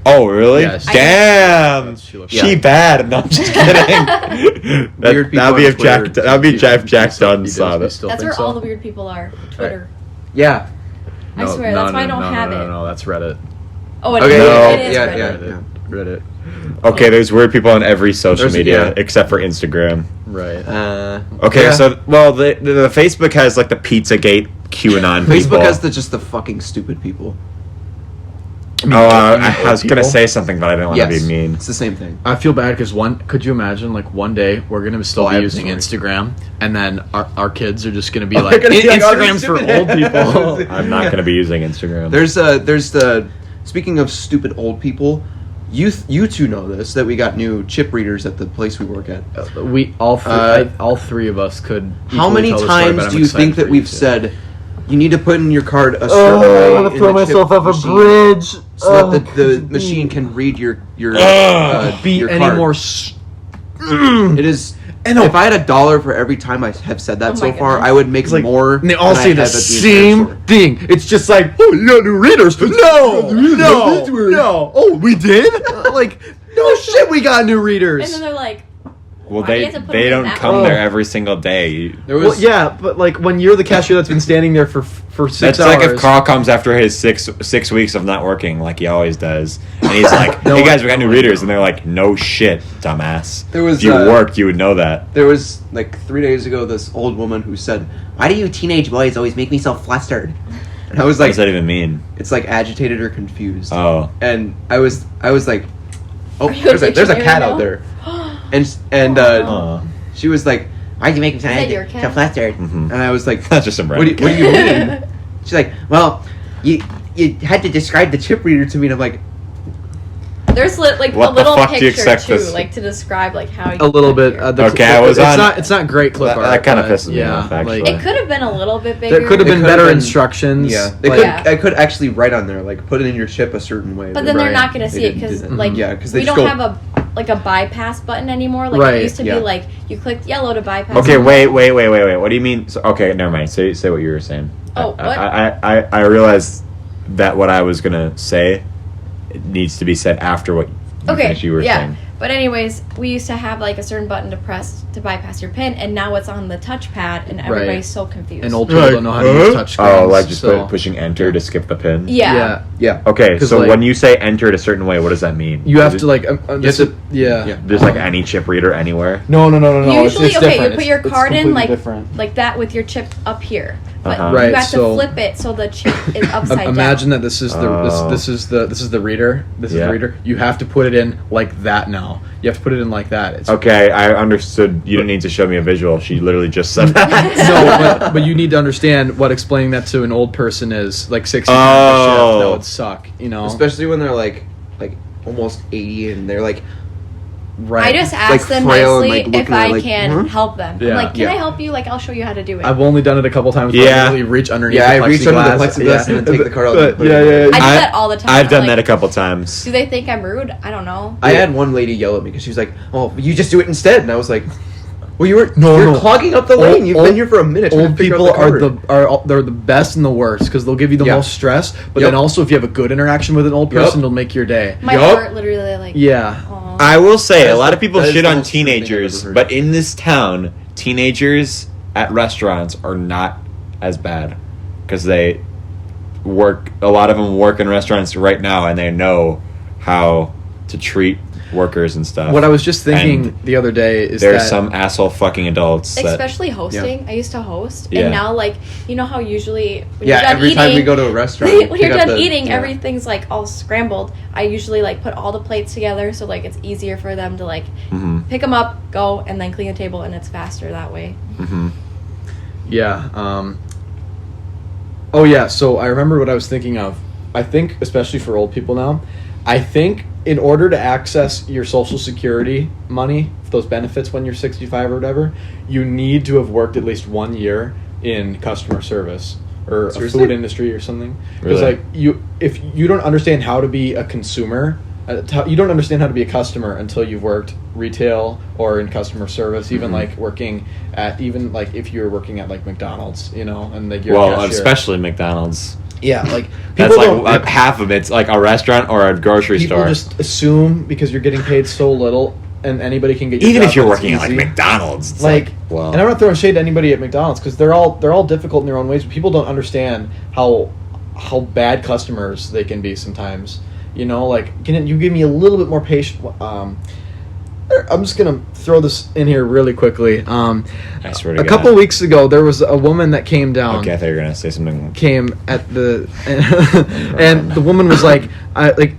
Speaker 1: Oh, really?
Speaker 2: Yeah, she-
Speaker 1: Damn.
Speaker 2: She looks-
Speaker 1: She
Speaker 4: Yeah.
Speaker 1: bad. No, I'm just kidding.
Speaker 4: Weird people
Speaker 1: That'd be
Speaker 4: on
Speaker 1: if Jack.
Speaker 4: Twitter.
Speaker 1: That'd be Jack
Speaker 2: You
Speaker 1: Dunn
Speaker 2: do-
Speaker 1: saw
Speaker 2: you
Speaker 1: this.
Speaker 2: still
Speaker 3: That's
Speaker 2: think
Speaker 3: where
Speaker 2: so?
Speaker 3: all the weird people are. Twitter.
Speaker 4: Yeah.
Speaker 3: I swear, that's why I don't have it.
Speaker 2: No, that's Reddit.
Speaker 3: Oh, it
Speaker 4: Okay.
Speaker 3: is.
Speaker 1: No.
Speaker 3: It is
Speaker 4: Yeah,
Speaker 3: Reddit.
Speaker 4: yeah.
Speaker 2: Reddit.
Speaker 1: Okay, there's weird people on every social
Speaker 4: There's-
Speaker 1: media
Speaker 4: yeah.
Speaker 1: except for Instagram.
Speaker 2: Right.
Speaker 1: Okay,
Speaker 4: Yeah.
Speaker 1: so the Facebook has like the Pizzagate QAnon
Speaker 4: Facebook
Speaker 1: people.
Speaker 4: has just the fucking stupid people.
Speaker 1: I was gonna
Speaker 2: people?
Speaker 1: say something, but I didn't want to
Speaker 4: Yes,
Speaker 1: be mean.
Speaker 4: it's the same thing.
Speaker 2: I feel bad because could you imagine like one day we're gonna still
Speaker 4: Oh, I
Speaker 2: be
Speaker 4: have a
Speaker 2: using
Speaker 4: story.
Speaker 2: Instagram and then our kids are just gonna be
Speaker 4: Oh,
Speaker 2: like
Speaker 4: they're gonna be like, oh,
Speaker 2: Instagram's for
Speaker 4: stupid.
Speaker 2: old people.
Speaker 1: I'm not gonna be using Instagram.
Speaker 4: There's the speaking of stupid old people, you two know this that we got new chip readers at the place we work at.
Speaker 2: We all three of us could.
Speaker 4: How
Speaker 2: equally
Speaker 4: many
Speaker 2: tell the story, but
Speaker 4: times
Speaker 2: I'm
Speaker 4: do you
Speaker 2: excited
Speaker 4: think that
Speaker 2: for
Speaker 4: we've
Speaker 2: to.
Speaker 4: said you need to put in your card a certain way in the chip machine
Speaker 2: bridge
Speaker 4: so that the machine can read your
Speaker 2: be
Speaker 4: your
Speaker 2: any
Speaker 4: card.
Speaker 2: more?
Speaker 4: It is
Speaker 2: And
Speaker 4: if I had $1 for every time I have said that
Speaker 3: Oh
Speaker 4: so
Speaker 3: my
Speaker 4: far,
Speaker 3: goodness.
Speaker 4: I would make
Speaker 2: It's like,
Speaker 4: more.
Speaker 2: and they all
Speaker 4: than I
Speaker 2: say the
Speaker 4: have at entire
Speaker 2: same
Speaker 4: store.
Speaker 2: thing. It's just like, oh, you got new readers. No. Oh, we did? Like, no shit, we got new
Speaker 3: And
Speaker 2: readers.
Speaker 3: then they're like,
Speaker 1: Well,
Speaker 3: why do you
Speaker 1: they
Speaker 3: have to put
Speaker 1: they
Speaker 3: them in
Speaker 1: don't
Speaker 3: that
Speaker 1: come
Speaker 2: way?
Speaker 1: there every single day.
Speaker 4: There
Speaker 2: Well,
Speaker 4: was
Speaker 2: yeah, but like when you're the cashier that's been standing there for 6
Speaker 1: That's
Speaker 2: hours.
Speaker 1: like if Karl comes after his six weeks of not working, like he always does, and he's like,
Speaker 2: No,
Speaker 1: "Hey guys, we got new readers," and they're like, "No shit, dumbass.
Speaker 4: There was,
Speaker 1: if you
Speaker 4: uh,
Speaker 1: worked, you would know that."
Speaker 4: There was like 3 days ago this old woman who said, "Why do you teenage boys always make me so flustered?" And I was
Speaker 1: What
Speaker 4: like,
Speaker 1: does that even mean?
Speaker 4: it's like agitated or confused.
Speaker 1: Oh,
Speaker 4: And I was like, oh,
Speaker 3: Are you
Speaker 4: there's a
Speaker 3: dictionary
Speaker 4: cat
Speaker 3: now?
Speaker 4: out there, and
Speaker 1: uh,
Speaker 4: she was like, "Why do you make me so
Speaker 3: Is that your cat?
Speaker 4: flustered?"
Speaker 1: Mhm.
Speaker 4: And I was like,
Speaker 1: that's just some
Speaker 4: what do
Speaker 1: random.
Speaker 4: you mean? She's like, "Well, you had to describe the chip reader to me," and I'm like,
Speaker 3: there's like
Speaker 1: What
Speaker 3: a
Speaker 1: the
Speaker 3: little
Speaker 1: fuck do you
Speaker 3: picture
Speaker 1: expect
Speaker 3: too,
Speaker 1: this-
Speaker 3: like to describe like how you
Speaker 2: a little
Speaker 3: put
Speaker 2: bit.
Speaker 3: your-
Speaker 1: Okay, I was
Speaker 2: it's
Speaker 1: on-
Speaker 2: not. It's not great clip
Speaker 1: That-
Speaker 2: art.
Speaker 1: that kinda
Speaker 2: but
Speaker 1: pisses me
Speaker 2: yeah,
Speaker 1: off, actually.
Speaker 2: like,
Speaker 3: It could have been a little bit bigger.
Speaker 2: there could have
Speaker 4: It
Speaker 2: been
Speaker 4: could've
Speaker 2: better
Speaker 4: been-
Speaker 2: instructions.
Speaker 4: yeah, they
Speaker 2: like-
Speaker 4: could.
Speaker 3: Yeah.
Speaker 4: I could actually write on there like put it in your chip a certain way.
Speaker 3: But then they're
Speaker 2: Right.
Speaker 3: not going to
Speaker 4: They
Speaker 3: see it
Speaker 4: didn't
Speaker 3: because
Speaker 4: do that.
Speaker 3: like
Speaker 4: Yeah, 'cause they
Speaker 3: we
Speaker 4: just
Speaker 3: don't
Speaker 4: go-
Speaker 3: have a bypass button anymore. Like
Speaker 2: Right,
Speaker 3: it used to
Speaker 4: yeah.
Speaker 3: be like you clicked yellow to bypass.
Speaker 1: Okay, wait. What do you mean? So, okay, never mind. Say what you were saying.
Speaker 3: Oh, what?
Speaker 1: I realized that what I was gonna say it needs to be said after what you were
Speaker 3: yeah.
Speaker 1: saying.
Speaker 3: But anyways, we used to have like a certain button to press to bypass your pin, and now it's on the touchpad, and everybody's so confused.
Speaker 2: and old people don't know how to use touch screens.
Speaker 1: Oh, like just
Speaker 2: so.
Speaker 1: pushing enter to skip the pin.
Speaker 3: yeah.
Speaker 4: Yeah.
Speaker 1: Okay,
Speaker 2: 'Cause,
Speaker 1: so
Speaker 2: like-
Speaker 1: when you say enter it a certain way, what does that mean?
Speaker 2: You have
Speaker 1: Is
Speaker 2: to like. This
Speaker 4: have
Speaker 2: is, yeah.
Speaker 4: yeah.
Speaker 1: Just like any chip reader anywhere.
Speaker 2: No.
Speaker 3: Usually,
Speaker 2: it's
Speaker 3: okay,
Speaker 2: different.
Speaker 3: you put your
Speaker 2: It's
Speaker 3: card in
Speaker 2: completely
Speaker 3: like
Speaker 2: different.
Speaker 3: like that with your chip up here, but
Speaker 1: Uh-huh.
Speaker 3: you
Speaker 2: Right,
Speaker 3: have
Speaker 2: so-
Speaker 3: to flip it so the chip is upside down.
Speaker 2: Imagine that this is the
Speaker 1: Oh.
Speaker 2: this is the reader. This is
Speaker 1: Yeah.
Speaker 2: the reader. You have to put it in like that now. You have to put it in like that. It's,
Speaker 1: Okay, I understood. You didn't need to show me a visual. She literally just said that.
Speaker 2: no, but you need to understand what explaining that to an old person is. Like 60
Speaker 1: Oh.
Speaker 2: that would suck. You know,
Speaker 4: Especially when they're like almost 80 and they're like,
Speaker 2: right?
Speaker 3: I just ask
Speaker 4: like,
Speaker 3: them
Speaker 4: frail and,
Speaker 3: nicely
Speaker 4: like, looking
Speaker 3: if
Speaker 4: at
Speaker 3: I
Speaker 4: it like,
Speaker 3: can
Speaker 4: huh?
Speaker 3: help them.
Speaker 2: Yeah.
Speaker 3: I'm like, can
Speaker 4: Yeah.
Speaker 3: I help you? Like, I'll show you how to do it.
Speaker 2: I've only done it a couple times.
Speaker 1: Yeah.
Speaker 2: Where I literally reach underneath.
Speaker 4: Yeah,
Speaker 2: the
Speaker 4: I reach under the
Speaker 2: plexiglass.
Speaker 4: plexiglass and then take the card out and
Speaker 2: But,
Speaker 4: put it
Speaker 2: yeah,
Speaker 4: in.
Speaker 2: yeah,
Speaker 3: I do
Speaker 2: yeah.
Speaker 3: that all the time.
Speaker 1: I've done
Speaker 3: Like,
Speaker 1: that a couple times.
Speaker 3: Do they think I'm rude? I don't know.
Speaker 4: I had one lady yell at me because she was like, "Oh, you just do it instead," and I was like, "Well, you're
Speaker 2: No.
Speaker 4: clogging up the lane. You've been here for a minute." trying to
Speaker 2: Old
Speaker 4: figure out
Speaker 2: people are
Speaker 4: card."
Speaker 2: they're the best and the worst because they'll give you the
Speaker 4: Yeah.
Speaker 2: most stress, but
Speaker 4: Yep.
Speaker 2: then also if you have a good interaction with an old
Speaker 4: Yep.
Speaker 2: person, it'll make your day.
Speaker 3: My
Speaker 4: Yup.
Speaker 3: heart literally like.
Speaker 2: Yeah.
Speaker 3: Aw.
Speaker 1: I will say
Speaker 4: That
Speaker 1: a
Speaker 4: is
Speaker 1: lot
Speaker 4: the-
Speaker 1: of people
Speaker 4: that is
Speaker 1: shit
Speaker 4: the
Speaker 1: on
Speaker 4: most true thing I've
Speaker 1: teenagers,
Speaker 4: ever heard.
Speaker 1: but in this town, teenagers at restaurants are not as bad because they work. A lot of them work in restaurants right now, and they know how to treat workers and stuff.
Speaker 2: What I was just thinking
Speaker 1: And
Speaker 2: the other day is
Speaker 1: there's
Speaker 2: that
Speaker 1: some asshole fucking adults that
Speaker 3: Especially hosting. I used to host,
Speaker 1: Yeah.
Speaker 3: and now like you know how usually when
Speaker 4: Yeah,
Speaker 3: you're done
Speaker 4: every
Speaker 3: eating,
Speaker 4: time we go to a restaurant,
Speaker 3: when
Speaker 4: pick
Speaker 3: you're
Speaker 4: up
Speaker 3: done
Speaker 4: the-
Speaker 3: eating,
Speaker 4: yeah.
Speaker 3: everything's like all scrambled. I usually like put all the plates together so like it's easier for them to like
Speaker 1: Mhm.
Speaker 3: pick them up, go, and then clean the table, and it's faster that way.
Speaker 1: Mhm.
Speaker 2: Yeah. Oh yeah. So I remember what I was thinking of. I think, especially for old people now, I think in order to access your Social Security money, those benefits when you're 65 or whatever, you need to have worked at least 1 year in customer service or
Speaker 4: Seriously?
Speaker 2: a food industry or something. Because
Speaker 1: Really?
Speaker 2: like if you don't understand how to be a consumer. You don't understand how to be a customer until you've worked retail or in customer service, even like working at even like if you're working at like McDonald's, you know, and like you're a
Speaker 1: Well,
Speaker 2: cashier.
Speaker 1: especially McDonald's.
Speaker 2: Yeah, like
Speaker 1: That's
Speaker 2: people
Speaker 1: like
Speaker 2: don't.
Speaker 1: half of it's like a restaurant or a grocery
Speaker 2: People
Speaker 1: store.
Speaker 2: just assume because you're getting paid so little, and anybody can get your
Speaker 1: Even
Speaker 2: job
Speaker 1: if you're
Speaker 2: that it's
Speaker 1: working at like
Speaker 2: easy.
Speaker 1: McDonald's, it's
Speaker 2: Like,
Speaker 1: well,
Speaker 2: and I'm not throwing shade to anybody at McDonald's because they're all difficult in their own ways. But people don't understand how bad customers they can be sometimes. You know, like can you give me a little bit more patience? I'm just gonna throw this in here really quickly.
Speaker 1: I swear to
Speaker 2: A
Speaker 1: God.
Speaker 2: couple weeks ago, there was a woman that came down.
Speaker 1: Okay, I thought you were gonna say something.
Speaker 2: Came at the and the woman was like,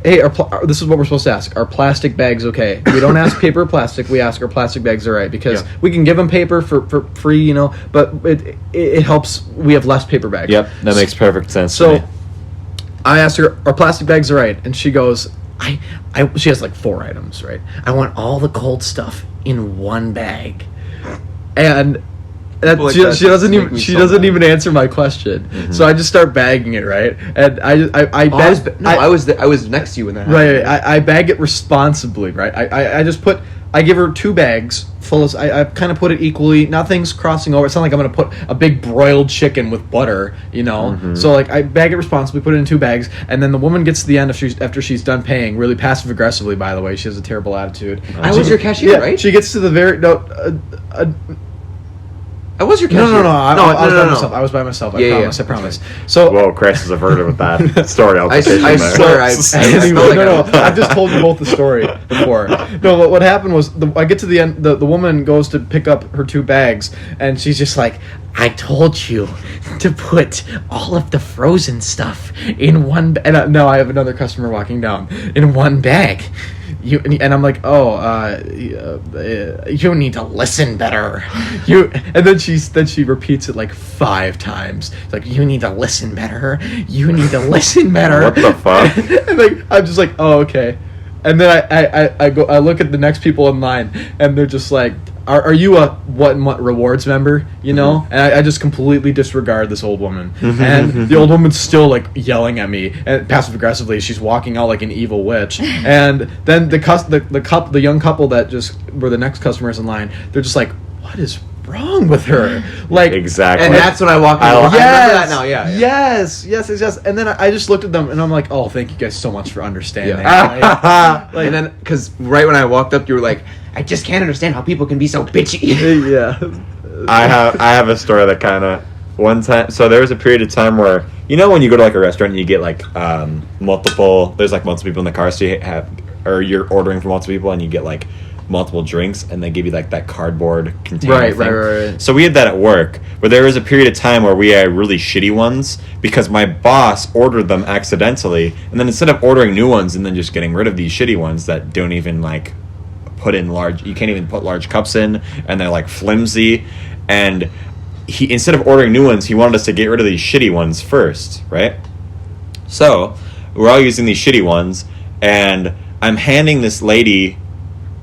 Speaker 2: hey, this is what we're supposed to ask: are plastic bags okay? We don't ask paper or plastic. We ask are plastic bags all right because
Speaker 4: Yeah.
Speaker 2: we can give them paper for free, you know, but it helps. We have less paper bags.
Speaker 1: Yep, that makes perfect sense. to
Speaker 2: So
Speaker 1: me.
Speaker 2: I asked her, are plastic bags all right? And she goes, she has like 4 items, right? I want all the cold stuff in one bag, and that
Speaker 4: People like
Speaker 2: she,
Speaker 4: that
Speaker 2: she doesn't
Speaker 4: make
Speaker 2: even
Speaker 4: me
Speaker 2: she
Speaker 4: so
Speaker 2: doesn't
Speaker 4: mad.
Speaker 2: even answer my question. So I just start bagging it, right? And I
Speaker 4: I was next to you when that happened.
Speaker 2: right. I bag it responsibly, right? I just put I give her 2 bags full of. I kind of put it equally. Nothing's crossing over. It's not like I'm gonna put a big broiled chicken with butter, you know.
Speaker 1: Mm-hmm.
Speaker 2: So like I bag it responsibly, put it in 2 bags, and then the woman gets to the end after she's done paying, really passive aggressively. By the way, she has a terrible attitude.
Speaker 4: I was your cashier, right?
Speaker 2: She gets to the very
Speaker 4: I was your cashier.
Speaker 2: No. I was by myself. I promise. So
Speaker 1: Whoa, Chris is averted with that story.
Speaker 4: I swear,
Speaker 2: I've just told you both the story before. No, what happened was I get to the end. The woman goes to pick up her 2 bags, and she's just like,
Speaker 5: I told you to put all of the frozen stuff in one bag.
Speaker 2: and now I have another customer walking down
Speaker 5: In one bag.
Speaker 2: and I'm like,
Speaker 5: You need to listen better.
Speaker 2: and then she repeats it like 5 times. It's like,
Speaker 5: You need to listen better. You need to listen better.
Speaker 1: What the fuck?
Speaker 2: and like I'm just like, oh, okay. And then I look at the next people in line, and they're just like, are you a what rewards member, you know? And I just completely disregard this old woman. And the old woman's still like yelling at me and passive aggressively. She's walking out like an evil witch. And then the young couple that just were the next customers in line, they're just like, what is wrong with her? Like,
Speaker 1: Exactly.
Speaker 4: And that's when I walked in. I remember that now, yeah.
Speaker 2: Yes. And then I just looked at them, and I'm like, oh, thank you guys so much for understanding.
Speaker 4: Yeah. And then, because right when I walked up, you were like, I just can't understand how people can be so bitchy.
Speaker 2: Yeah.
Speaker 1: I have a story that kind of one time. So there was a period of time where, you know, when you go to like a restaurant and you get like multiple people in the car, so you're ordering for multiple people and you get like multiple drinks, and they give you like that cardboard container thing.
Speaker 2: Right.
Speaker 1: So we had that at work, but there was a period of time where we had really shitty ones because my boss ordered them accidentally, and then instead of ordering new ones and then just getting rid of these shitty ones that don't even like put in large, you can't even put large cups in, and they're like flimsy, and he, instead of ordering new ones, he wanted us to get rid of these shitty ones first, right? So we're all using these shitty ones, and I'm handing this lady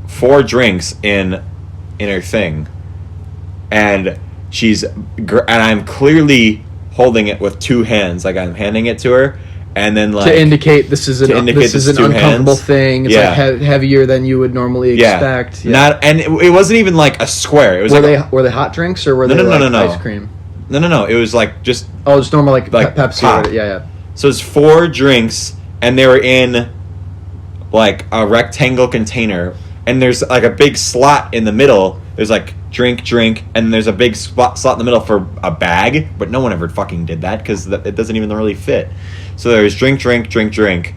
Speaker 1: 4 drinks in her thing, and I'm clearly holding it with 2 hands, like I'm handing it to her, and then like
Speaker 2: to indicate this is an uncomfortable
Speaker 1: hands.
Speaker 2: thing. It's like heavier than you would normally expect.
Speaker 1: Yeah. It wasn't even like a square. It was
Speaker 2: were they hot drinks or were they ice cream?
Speaker 1: No. It was like just
Speaker 2: normal like Pepsi.
Speaker 1: Pop.
Speaker 2: Yeah.
Speaker 1: So it's 4 drinks, and they were in like a rectangle container, and there's like a big slot in the middle. There's like drink, and there's a big slot in the middle for a bag, but no one ever fucking did that because it doesn't even really fit. So there's drink, and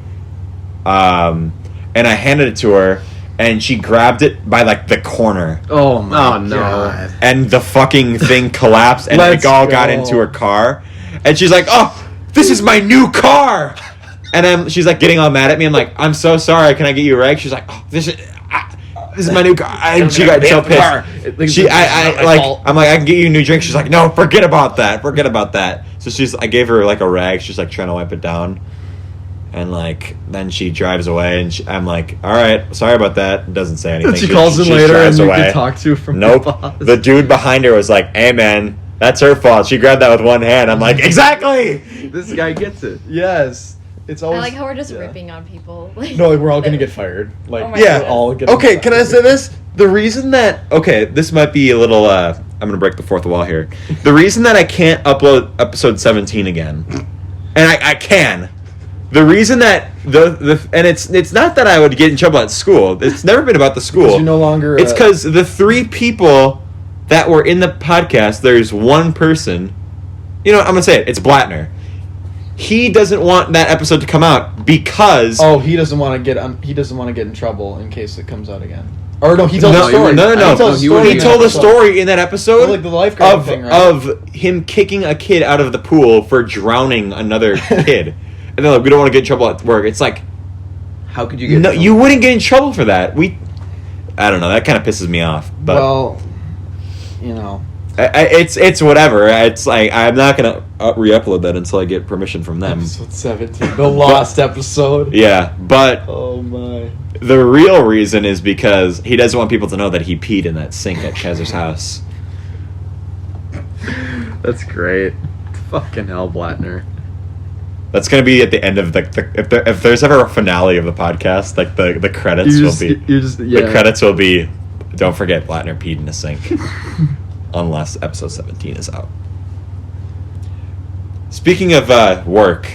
Speaker 1: I handed it to her, and she grabbed it by like the corner.
Speaker 2: Oh my
Speaker 4: no.
Speaker 2: God.
Speaker 1: And the fucking thing collapsed, and it all got into her car, and she's like, "Oh, this is my new car," and she's like getting all mad at me. I'm like, "I'm so sorry. Can I get you a rag?" She's like, "Oh, this is my new car," and she got so pissed. I'm like, "I can get you a new drink." She's like, "No, forget about that. So I gave her like a rag. She's like trying to wipe it down, and like then she drives away, and I'm like, "All right, sorry about that." Doesn't say anything.
Speaker 2: She calls in later, and you can talk to from
Speaker 1: Nope.
Speaker 2: the boss.
Speaker 1: The dude behind her was like, "Hey man, that's her fault. She grabbed that with one hand." I'm like, "Exactly."
Speaker 4: This guy gets it.
Speaker 2: Yes. It's always,
Speaker 3: I like how we're just ripping on people.
Speaker 2: No, like we're all gonna get fired. Like,
Speaker 3: Oh my
Speaker 1: Yeah.
Speaker 3: goodness.
Speaker 2: we're all getting
Speaker 1: Okay,
Speaker 2: fired.
Speaker 1: can I say this? The reason that this might be a little I'm gonna break the fourth wall here. The reason that I can't upload episode 17 again, and I can. The reason that and it's not that I would get in trouble at school. It's never been about the school.
Speaker 2: Because you're no longer.
Speaker 1: It's because the 3 people that were in the podcast, there's one person. You know, I'm gonna say it. It's Blattner. He doesn't want that episode to come out because
Speaker 2: he doesn't want to get. He doesn't want to get in trouble in case it comes out again. Or no, he told
Speaker 1: No,
Speaker 2: the story.
Speaker 1: no. He told the
Speaker 2: story.
Speaker 1: story in that episode
Speaker 2: Like the lifeguard thing, right?
Speaker 1: of him kicking a kid out of the pool for drowning another kid. And they're like, "We don't want to get in trouble at work." It's like,
Speaker 4: How could you get?
Speaker 1: no, you wouldn't get in trouble for that. I don't know. That kind of pisses me off. But
Speaker 2: Well, you know.
Speaker 1: it's whatever. It's like I'm not gonna re-upload that until I get permission from them.
Speaker 2: Episode 17, the lost episode.
Speaker 1: Yeah, but
Speaker 2: Oh my.
Speaker 1: the real reason is because he doesn't want people to know that he peed in that sink at Kazer's house.
Speaker 2: That's great. Fucking hell, Blattner.
Speaker 1: That's gonna be at the end of if there's ever a finale of the podcast, like the credits will be.
Speaker 2: The
Speaker 1: The credits will be Don't forget, Blattner peed in a sink. Unless episode 17 is out. Speaking of work,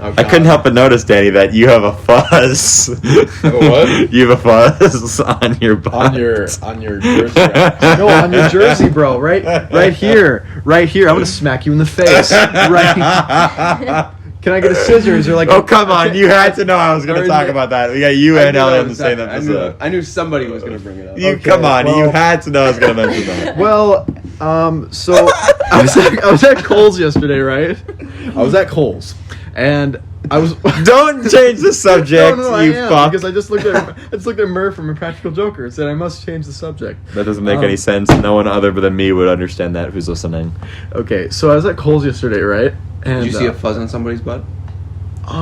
Speaker 2: Oh,
Speaker 1: I couldn't help but notice, Danny, that you have a fuzz.
Speaker 2: What?
Speaker 1: You have a fuzz on your butt.
Speaker 2: On your jersey. No, on your jersey, bro. Right here. I'm gonna smack you in the face. Right. Can I get a scissors or like?
Speaker 1: Oh, come on! You had to know I was going to talk about that. We got you and Ellie on the same
Speaker 4: I
Speaker 1: episode.
Speaker 4: knew somebody was going to bring it up.
Speaker 1: You
Speaker 2: Okay,
Speaker 1: come on!
Speaker 2: well-
Speaker 1: You had to know I was going to mention that.
Speaker 2: Well, so I was at Kohl's yesterday, right? I was at Kohl's, and I was.
Speaker 1: Don't change the subject,
Speaker 2: No,
Speaker 1: you
Speaker 2: I am,
Speaker 1: fuck.
Speaker 2: because I just looked at Murph from Impractical Joker and said I must change the subject.
Speaker 1: That doesn't make any sense. No one other than me would understand that. Who's listening?
Speaker 2: Okay, so I was at Kohl's yesterday, right? And
Speaker 4: Did you see a fuzz on somebody's butt?
Speaker 1: Okay,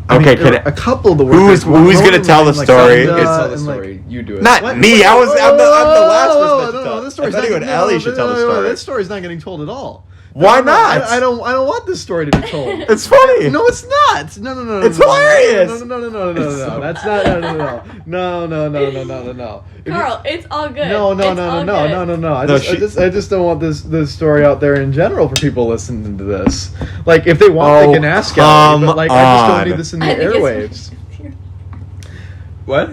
Speaker 2: there
Speaker 1: can
Speaker 2: were
Speaker 1: it-
Speaker 2: a couple of the
Speaker 1: who's
Speaker 2: workers.
Speaker 1: gonna tell the story?
Speaker 4: You can tell the
Speaker 2: and, like,
Speaker 4: story. You do it.
Speaker 1: Not
Speaker 2: What?
Speaker 1: me. I'm the last
Speaker 2: No,
Speaker 1: person to tell.
Speaker 2: this story's
Speaker 1: I thought
Speaker 2: not-
Speaker 1: you and Ellie should tell the story.
Speaker 2: That story's not getting told at all.
Speaker 1: Why
Speaker 2: No,
Speaker 1: not?
Speaker 2: I don't want this story to be told.
Speaker 1: It's funny.
Speaker 2: No, it's not. No.
Speaker 1: It's hilarious.
Speaker 2: No. That's not. No. If you-
Speaker 3: Carl, it's all good.
Speaker 2: No.
Speaker 3: It's all good.
Speaker 2: No. I
Speaker 1: No,
Speaker 2: just don't want this story out there in general for people listening to this. Like, if they want, they can ask Ellie, but like, I just don't
Speaker 1: on.
Speaker 2: need this in the
Speaker 3: I think
Speaker 2: airwaves.
Speaker 4: What?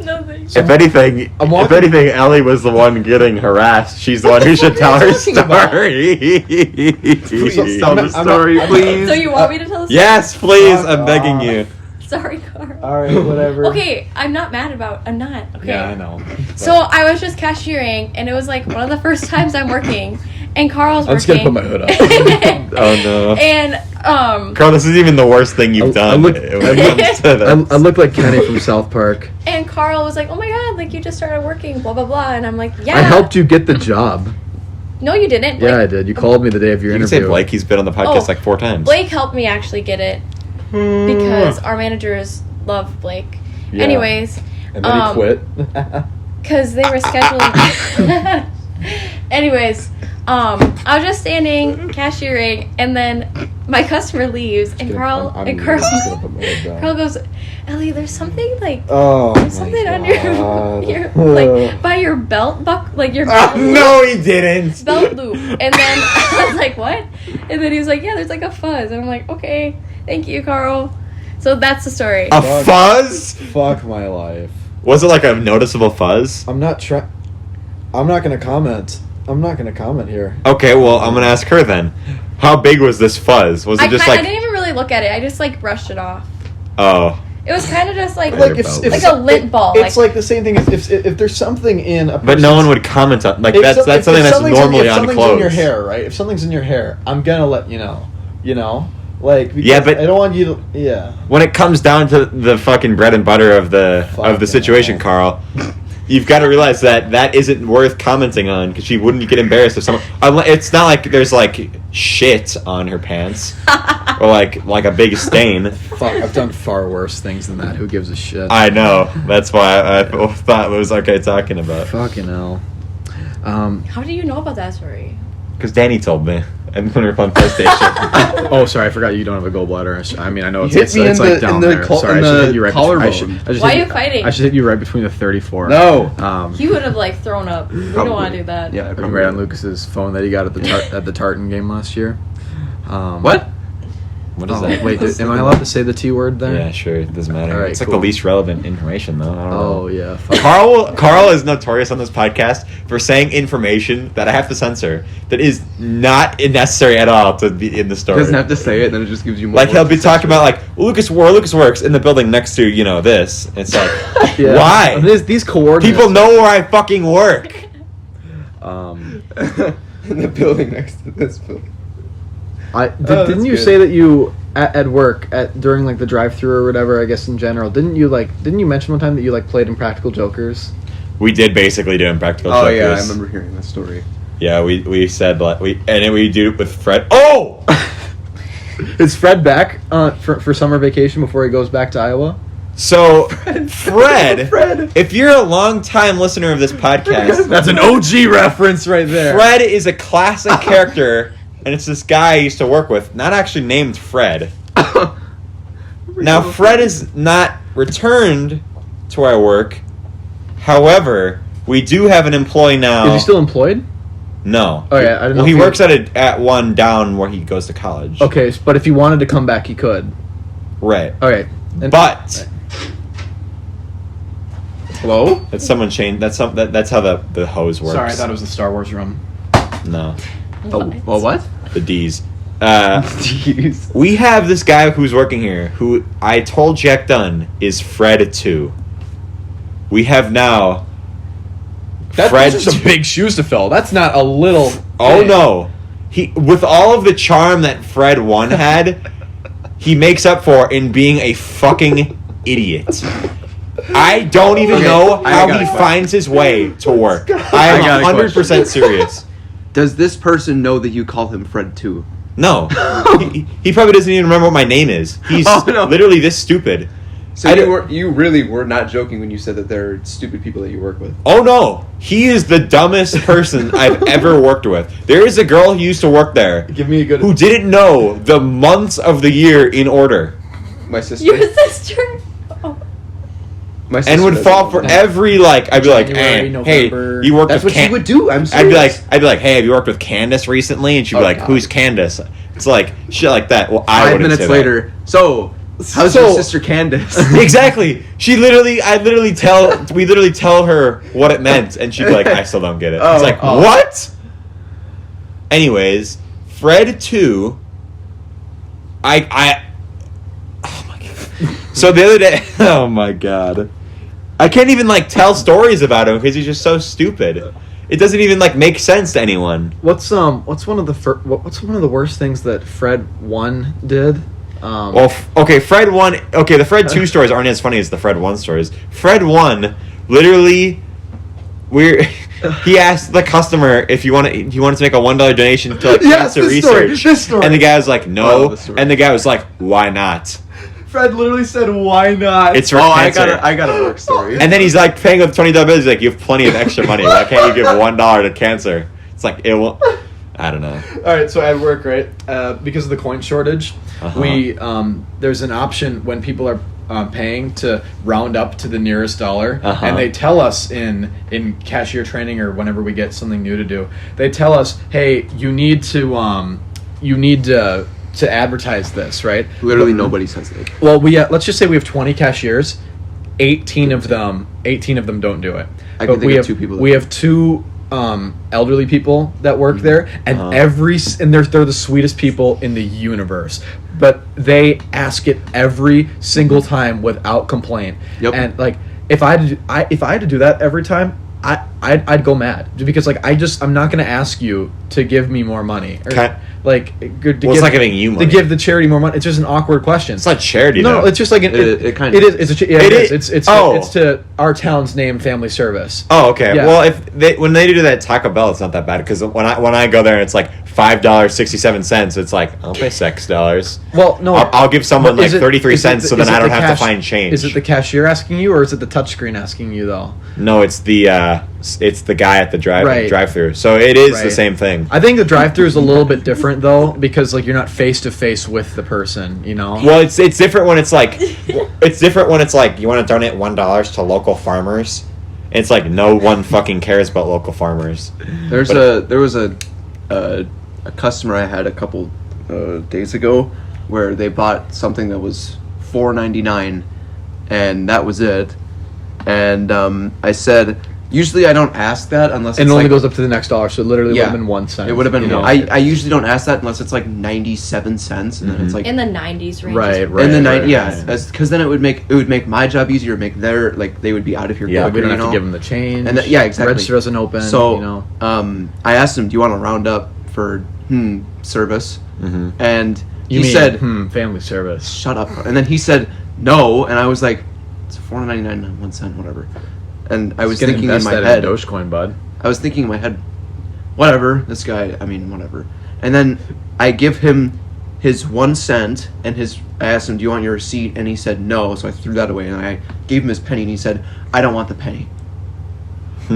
Speaker 3: Nothing.
Speaker 1: If anything,
Speaker 2: I'm walking-
Speaker 1: Ellie was the one getting harassed. She's the one who should tell her
Speaker 2: talking about?
Speaker 1: story.
Speaker 2: Please
Speaker 1: tell the story, please.
Speaker 3: So you want me to tell the story?
Speaker 1: Yes, please.
Speaker 2: Fuck
Speaker 1: I'm begging
Speaker 2: off.
Speaker 1: you.
Speaker 3: Sorry, Carl.
Speaker 2: All right, whatever.
Speaker 3: Okay, I'm not. Okay.
Speaker 2: Yeah, I know.
Speaker 3: So I was just cashiering, and it was like one of the first times I'm working, and Carl's
Speaker 2: I'm
Speaker 3: working.
Speaker 2: just gonna put my hood up.
Speaker 1: Oh no.
Speaker 3: And
Speaker 1: Carl, this is even the worst thing you've
Speaker 2: I
Speaker 1: done.
Speaker 2: look-
Speaker 1: when it comes to this.
Speaker 2: I look like Kenny from South Park.
Speaker 3: and Carl was like, "Oh my god, like you just started working, blah blah blah," and I'm like, "Yeah."
Speaker 2: I helped you get the job.
Speaker 3: No, you didn't.
Speaker 2: Yeah, I did. You called me the day of your
Speaker 1: You can
Speaker 2: interview.
Speaker 1: say Blake. He's been on the podcast
Speaker 3: Oh,
Speaker 1: like 4 times.
Speaker 3: Blake helped me actually get it because our managers love Blake.
Speaker 2: Yeah.
Speaker 3: Anyways,
Speaker 2: And then he quit.
Speaker 3: because they were scheduling. Anyways, I was just standing cashiering, and then my customer leaves, and Carl Carl goes, "Ellie, there's something like
Speaker 2: Oh,
Speaker 3: there's something on your like by your belt like your belt loop,
Speaker 1: No, he didn't.
Speaker 3: belt loop." And then I was like, "What?" And then he was like, "Yeah, there's like a fuzz." And I'm like, "Okay, thank you, Carl." So that's the story.
Speaker 1: A fuzz?
Speaker 2: Fuck my life.
Speaker 1: Was it like a noticeable fuzz?
Speaker 2: I'm not gonna comment. I'm not gonna comment here.
Speaker 1: Okay, well, I'm gonna ask her then. How big was this fuzz? Was it just
Speaker 3: I
Speaker 1: like?
Speaker 3: didn't even really look at it. I just like brushed it off.
Speaker 1: Oh,
Speaker 3: It was kind of just like
Speaker 1: Like,
Speaker 3: like a lint ball.
Speaker 2: It's like the same thing as if there's something in a.
Speaker 1: but no one would comment on like that's something that's normally
Speaker 2: if
Speaker 1: on
Speaker 2: something's
Speaker 1: clothes.
Speaker 2: in your hair, right? If something's in your hair, I'm gonna let you know. You know, like because
Speaker 1: Yeah, but-
Speaker 2: I don't want you to. Yeah.
Speaker 1: When it comes down to the fucking bread and butter of the
Speaker 2: Fucking
Speaker 1: situation,
Speaker 2: hell.
Speaker 1: Carl, you've got to realize that isn't worth commenting on because she wouldn't get embarrassed if someone. It's not like there's like shit on her pants or like a big stain.
Speaker 2: Fuck, I've done far worse things than that. Who gives a shit?
Speaker 1: I know. That's why I thought it was okay talking about.
Speaker 2: Fucking hell.
Speaker 3: How do you know about that story?
Speaker 1: Because Danny told me, and when we were playing PlayStation.
Speaker 2: Oh, sorry, I forgot you don't have a gallbladder. I mean, I know it's,
Speaker 4: hit
Speaker 2: it's,
Speaker 4: me
Speaker 2: it's
Speaker 4: in
Speaker 2: like
Speaker 4: the-
Speaker 2: down
Speaker 4: in the
Speaker 2: there.
Speaker 4: col-
Speaker 2: Sorry,
Speaker 4: in
Speaker 2: I should
Speaker 4: the
Speaker 2: hit you right.
Speaker 4: collarbone.
Speaker 2: I should
Speaker 3: Why
Speaker 2: hit
Speaker 3: are you fighting?
Speaker 2: I should hit you right between the 34.
Speaker 4: No.
Speaker 3: He would have like thrown up. We don't want to do that.
Speaker 4: Yeah.
Speaker 2: Right on Lucas's phone that he got at the Tartan game last year.
Speaker 4: What?
Speaker 1: What is
Speaker 2: Oh,
Speaker 1: that?
Speaker 2: wait, am I allowed to say the T word there?
Speaker 1: Yeah, sure. It doesn't matter.
Speaker 2: All right,
Speaker 1: it's like
Speaker 2: cool.
Speaker 1: the least relevant information, though. I don't
Speaker 2: Oh
Speaker 1: know.
Speaker 2: yeah. Fuck.
Speaker 1: Carl is notorious on this podcast for saying information that I have to censor that is not necessary at all to be in the
Speaker 4: He
Speaker 1: story.
Speaker 4: doesn't have to say it, then it just gives you more.
Speaker 1: Like he'll
Speaker 4: words
Speaker 1: be
Speaker 4: to
Speaker 1: talking
Speaker 4: censor.
Speaker 1: about like Lucas works in the building next to this. It's like
Speaker 2: Yeah.
Speaker 1: why?
Speaker 2: And these coordinates.
Speaker 1: People know where I fucking work.
Speaker 4: in the building next to this building.
Speaker 2: Didn't
Speaker 4: that's
Speaker 2: you
Speaker 4: good.
Speaker 2: say that you at work during like the drive-through or whatever? I guess in general, didn't you mention one time that you like played Impractical Jokers?
Speaker 1: We did basically do Impractical
Speaker 4: Oh
Speaker 1: Jokers.
Speaker 4: yeah, I remember hearing that story.
Speaker 1: Yeah, we said like we do it with Fred. Oh.
Speaker 2: Is Fred back for summer vacation before he goes back to Iowa?
Speaker 1: So, Fred, if you're a long-time listener of this podcast,
Speaker 2: That's an OG reference right there.
Speaker 1: Fred is a classic character, and it's this guy I used to work with, not actually named Fred. Now, Fred is not returned to where I work However, we do have an employee now.
Speaker 2: Is he still employed?
Speaker 1: No.
Speaker 2: Oh yeah, I didn't know.
Speaker 1: Well, he
Speaker 2: if
Speaker 1: works at one down where he goes to college.
Speaker 2: Okay, but if he wanted to come back, he could.
Speaker 1: Right.
Speaker 2: Okay.
Speaker 1: But
Speaker 4: Hello?
Speaker 1: that's someone changed. That's how the hose works.
Speaker 2: Sorry, I thought it was the Star Wars room.
Speaker 1: No,
Speaker 4: Well, what?
Speaker 1: the D's. We have this guy who's working here who I told Jack Dunn is Fred 2. We have now Fred.
Speaker 2: Those are some big shoes to fill. That's not a little.
Speaker 1: Oh
Speaker 2: thing.
Speaker 1: no, he with all of the charm that Fred 1 had, he makes up for in being a fucking idiot. I don't even know how he finds his way to work. I am 100% serious.
Speaker 4: Does this person know that you call him Fred too?
Speaker 1: No, he probably doesn't even remember what my name is. He's literally this stupid.
Speaker 4: So you really were not joking when you said that they're stupid people that you work with.
Speaker 1: Oh no, he is the dumbest person I've ever worked with. There is a girl who used to work there.
Speaker 2: Give me a good.
Speaker 1: Who didn't know the months of the year in order.
Speaker 4: My sister.
Speaker 3: Your sister. Oh.
Speaker 4: My sister
Speaker 1: And would
Speaker 4: doesn't
Speaker 1: fall
Speaker 4: know
Speaker 1: for
Speaker 4: that.
Speaker 1: every I'd be like,
Speaker 2: January,
Speaker 1: hey,
Speaker 2: November.
Speaker 1: you worked
Speaker 4: That's
Speaker 1: with
Speaker 4: what she would do. I'm
Speaker 1: I'd be
Speaker 4: serious.
Speaker 1: like, hey, have you worked with Candace recently? And she'd be
Speaker 2: Oh,
Speaker 1: like,
Speaker 2: God.
Speaker 1: who's Candace? It's like shit like that. Well, I
Speaker 4: 5
Speaker 1: wouldn't
Speaker 4: minutes
Speaker 1: say that.
Speaker 4: later. So, how's your sister Candace?
Speaker 1: Exactly. We literally tell her what it meant, and she'd be like, I still don't get it. It's like, what? Anyways, Fred 2, oh my god. So the other day, oh my god. I can't even, tell stories about him, because he's just so stupid. It doesn't even, make sense to anyone.
Speaker 2: What's one of the worst things that Fred 1 did?
Speaker 1: Fred 1... Okay, the Fred 2 stories aren't as funny as the Fred 1 stories. Fred 1, literally... He asked the customer if he wanted to make a $1 donation to cancer research.
Speaker 2: This story.
Speaker 1: And the guy was like, no.
Speaker 4: the story.
Speaker 1: And the guy was like, why not?
Speaker 2: Fred literally said, "Why not?"
Speaker 1: It's for cancer.
Speaker 4: I got a work story.
Speaker 1: And then he's paying with $20 bills. He's like, you have plenty of extra money. Why can't you give $1 to cancer? It's like, it will... I don't know.
Speaker 2: All right, so at work, right, because of the coin shortage, we there's an option when people are paying to round up to the nearest dollar, and they tell us in cashier training or whenever we get something new to do, they tell us, hey, you need to advertise this, right?
Speaker 4: Literally nobody says that.
Speaker 2: Well, let's just say we have 20 cashiers. 18 of them don't do it.
Speaker 4: I can think of 2 people that
Speaker 2: We have 2 elderly people that work there, and they're the sweetest people in the universe. But they ask it every single time without complaint.
Speaker 4: Yep.
Speaker 2: And if I had to do that every time, I'd go mad, because I'm not going to ask you to give me more money. Or,
Speaker 1: it's not giving you money.
Speaker 2: To give the charity more money. It's just an awkward question.
Speaker 1: It's not charity,
Speaker 2: No,
Speaker 1: though.
Speaker 2: it's just like
Speaker 4: it kind of
Speaker 2: is. It is.
Speaker 1: Oh.
Speaker 2: It's to our town's name, Family Service.
Speaker 1: Oh, okay.
Speaker 2: Yeah.
Speaker 1: Well, when they do that at Taco Bell, it's not that bad, because when I go there and it's $5.67, it's I'll pay $6.
Speaker 2: Well, no,
Speaker 1: I'll give someone
Speaker 2: but is it-
Speaker 1: 33
Speaker 2: is it
Speaker 1: cents,
Speaker 2: the-
Speaker 1: so then
Speaker 2: is it
Speaker 1: I don't
Speaker 2: the
Speaker 1: have
Speaker 2: cash-
Speaker 1: to find change.
Speaker 2: Is it the cashier asking you, or is it the touchscreen asking you though?
Speaker 1: No, it's the guy at the drive-through. So it is the
Speaker 2: Right.
Speaker 1: same thing.
Speaker 2: I think the drive-through is a little bit different though, because you're not face to face with the person, you know.
Speaker 1: Well, it's different when it's you want to donate $1 to local farmers. It's no one fucking cares about local farmers.
Speaker 4: There was a customer I had a couple days ago where they bought something that was $4.99, and that was it. And I said, usually I don't ask that unless
Speaker 2: And
Speaker 4: it's
Speaker 2: it only goes up to the next dollar, so it literally would
Speaker 4: Yeah.
Speaker 2: have been 1 cent.
Speaker 4: It would have been.
Speaker 2: you know?
Speaker 4: I usually don't ask that unless it's 97 cents, and then it's
Speaker 3: In the 90s range.
Speaker 2: Right,
Speaker 4: and then
Speaker 2: right,
Speaker 4: yeah,
Speaker 2: right.
Speaker 4: because then it would make my job easier, make their they would be out of here.
Speaker 1: Yeah,
Speaker 4: quicker,
Speaker 2: we don't
Speaker 4: you
Speaker 2: have to
Speaker 4: know?
Speaker 2: give them the change.
Speaker 4: And yeah, exactly.
Speaker 2: Register doesn't open.
Speaker 4: So,
Speaker 2: you know.
Speaker 4: I asked him, "Do you want to round up for service?"
Speaker 1: Mm-hmm.
Speaker 4: And
Speaker 2: You
Speaker 4: he
Speaker 2: mean,
Speaker 4: said,
Speaker 2: family service.
Speaker 4: "Shut up!" And then he said, "No," and I was like, "It's $4.99 and 1 cent, whatever." And I was
Speaker 2: Just gonna
Speaker 4: thinking in
Speaker 2: invest
Speaker 4: my
Speaker 2: that
Speaker 4: head,
Speaker 2: in Dogecoin, bud.
Speaker 4: I was thinking in my head, whatever, this guy, I mean, whatever. And then I give him his 1 cent, and I asked him, "Do you want your receipt?" And he said no, so I threw that away, and I gave him his penny, and he said, "I don't want the penny."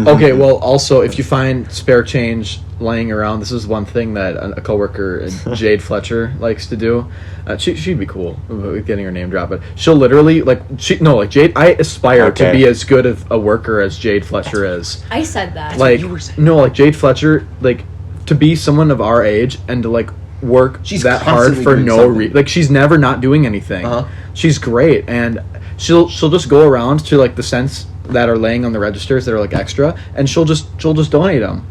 Speaker 2: Okay, well, also, if you find spare change laying around, this is one thing that a coworker, Jade Fletcher, likes to do. She'd be cool with getting her name dropped, but she'll literally, Jade, I aspire to be as good of a worker as Jade Fletcher is.
Speaker 3: I said that.
Speaker 2: Jade Fletcher, to be someone of our age and to, work that hard for no reason. She's never not doing anything. She's great, and she'll just go around to, the cents that are laying on the registers that are extra, and she'll just donate them,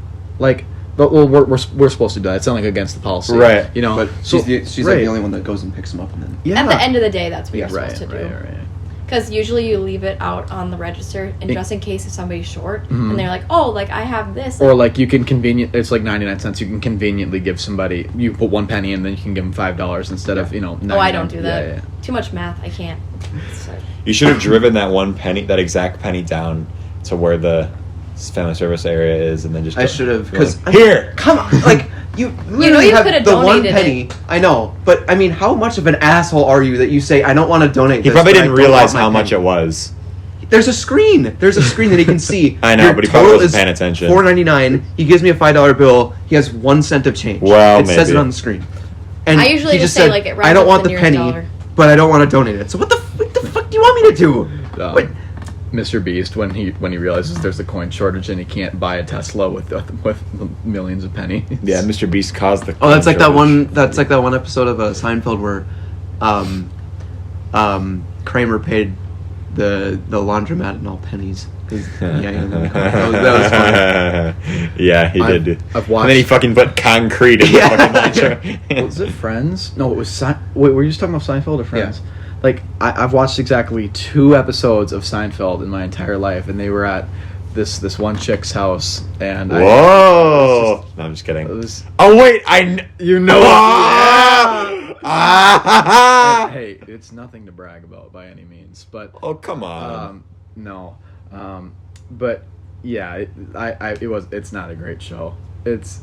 Speaker 2: but we're supposed to do that. It's not against the policy,
Speaker 1: right?
Speaker 4: But she's the only one that goes and picks them up, and then
Speaker 3: at the end of the day, that's what you're supposed to do.
Speaker 2: Right.
Speaker 3: Because usually you leave it out on the register, and just in case if somebody's short, and they're like, "Oh, I have this."
Speaker 2: Or you can it's 99 cents. You can conveniently give somebody. You put 1 penny, and then you can give them $5 instead of 99.
Speaker 3: Oh, I don't do that.
Speaker 2: Yeah.
Speaker 3: Too much math. I can't.
Speaker 1: You should have driven that exact penny down to where the family service area is, and then just.
Speaker 4: I should have, because
Speaker 1: here,
Speaker 4: come on, you literally
Speaker 3: you
Speaker 4: have
Speaker 3: could have
Speaker 4: the 1
Speaker 3: donated
Speaker 4: penny.
Speaker 3: it.
Speaker 4: I know, but I mean, how much of an asshole are you that you say I don't want to donate?
Speaker 1: He
Speaker 4: this,
Speaker 1: probably
Speaker 4: but I
Speaker 1: didn't
Speaker 4: don't
Speaker 1: realize
Speaker 4: want my
Speaker 1: how much
Speaker 4: penny.
Speaker 1: it was.
Speaker 4: There's a screen that he can see.
Speaker 1: I know,
Speaker 4: Your
Speaker 1: but he probably
Speaker 4: total
Speaker 1: wasn't
Speaker 4: is
Speaker 1: paying attention.
Speaker 4: $4.99. He gives me a $5 bill. He has 1 cent of change.
Speaker 1: Well,
Speaker 4: it says it
Speaker 1: maybe.
Speaker 4: on the screen. And
Speaker 3: I usually
Speaker 4: he
Speaker 3: just
Speaker 4: just
Speaker 3: say,
Speaker 4: said,
Speaker 3: it rounds
Speaker 4: I don't
Speaker 3: up
Speaker 4: want
Speaker 3: to
Speaker 4: the
Speaker 3: the
Speaker 4: penny,
Speaker 3: nearest dollar.
Speaker 4: but I don't want to donate it. So what the fuck do you want me to do? What?
Speaker 2: Mr. Beast, when he realizes there's a coin shortage and he can't buy a Tesla with millions of pennies.
Speaker 1: Yeah, Mr. Beast caused the.
Speaker 4: Oh, that's like that one. That's like that one episode of Seinfeld where, Kramer paid the laundromat in all pennies. That was fun.
Speaker 1: Yeah, he did.
Speaker 2: I've watched.
Speaker 1: And then he fucking put concrete in the fucking laundry.
Speaker 2: Was it Friends? No, it was. Wait, were you just talking about Seinfeld or Friends? Yeah. I've watched exactly 2 episodes of Seinfeld in my entire life, and they were at this one chick's house, and
Speaker 1: Whoa! No, I'm just kidding. Oh wait, you know.
Speaker 2: Hey, it's nothing to brag about by any means, but
Speaker 1: oh come on.
Speaker 2: No, but yeah, it's not a great show. It's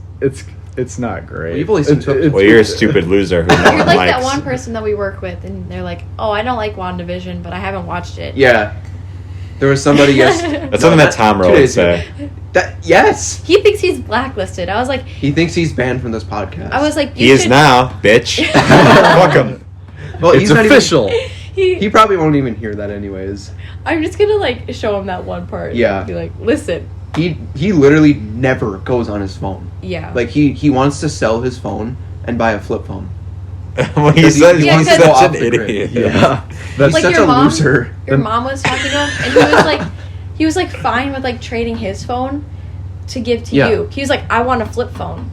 Speaker 2: not great.
Speaker 4: You've only seen 2 episodes.
Speaker 1: Well, you're a stupid loser who no
Speaker 3: You're
Speaker 1: one
Speaker 3: like
Speaker 1: likes.
Speaker 3: that one person that we work with, and they're like, "Oh, I don't like WandaVision, but I haven't watched it."
Speaker 4: Yeah. There was somebody
Speaker 1: That's something that Tom Rowe would say.
Speaker 4: Yes.
Speaker 3: He thinks he's blacklisted. I was like,
Speaker 4: He thinks he's banned from this podcast.
Speaker 3: I was like,
Speaker 1: He is now, bitch. Fuck him.
Speaker 4: Well,
Speaker 2: It's
Speaker 4: he's not
Speaker 2: official.
Speaker 4: He probably won't even hear that anyways.
Speaker 3: I'm just gonna show him that one part.
Speaker 4: Yeah.
Speaker 3: And be like, listen.
Speaker 4: He literally never goes on his phone.
Speaker 3: Yeah.
Speaker 4: He wants to sell his phone and buy a flip phone.
Speaker 1: Well, he says
Speaker 3: Yeah,
Speaker 1: he's
Speaker 3: 'cause-
Speaker 1: such
Speaker 4: Off
Speaker 1: an
Speaker 4: the grid.
Speaker 1: idiot.
Speaker 2: Yeah,
Speaker 4: He's such
Speaker 3: your
Speaker 4: a
Speaker 3: mom,
Speaker 4: loser.
Speaker 3: Your mom was talking to him, and he was fine with trading his phone to give to you. He was like, I want a flip phone.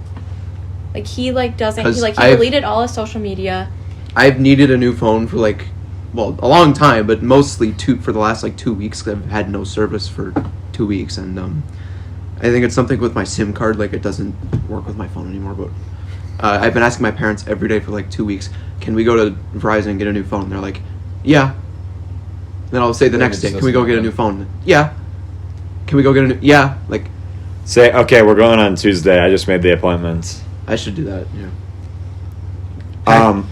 Speaker 3: He doesn't. He deleted all his social media.
Speaker 4: I've needed a new phone for a long time, but mostly for the last 2 weeks. 'Cause I've had no service for 2 weeks, and I think it's something with my SIM card. It doesn't work with my phone anymore. But I've been asking my parents every day for 2 weeks, can we go to Verizon and get a new phone? And they're like, yeah. Then I'll say the next day, can we go get a new phone? Yeah. Can we go get a new? Yeah.
Speaker 1: Say, okay, we're going on Tuesday. I just made the appointments.
Speaker 4: I should do that. Yeah.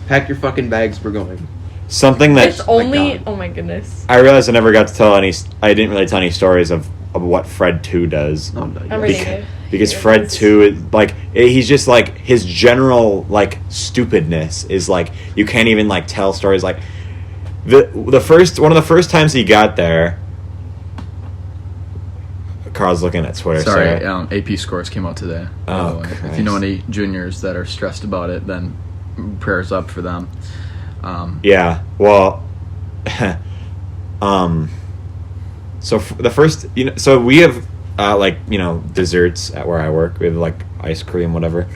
Speaker 4: Pack your fucking bags. We're going.
Speaker 1: Something that
Speaker 3: It's only. Oh my goodness.
Speaker 1: I realized I never got to tell I didn't really tell any stories of what Fred 2 does.
Speaker 4: Oh, no,
Speaker 3: I'm reading it.
Speaker 1: Because Fred 2 is he's just his general stupidness is you can't even tell stories the first one of the first times he got there. Karl's looking at Twitter.
Speaker 2: Sorry, AP scores came out today.
Speaker 1: Oh,
Speaker 2: by the way. If
Speaker 1: Christ.
Speaker 2: you know any juniors that are stressed about it, then prayers up for them.
Speaker 1: Yeah, well, so the first, so we have desserts at where I work. We have ice cream, whatever,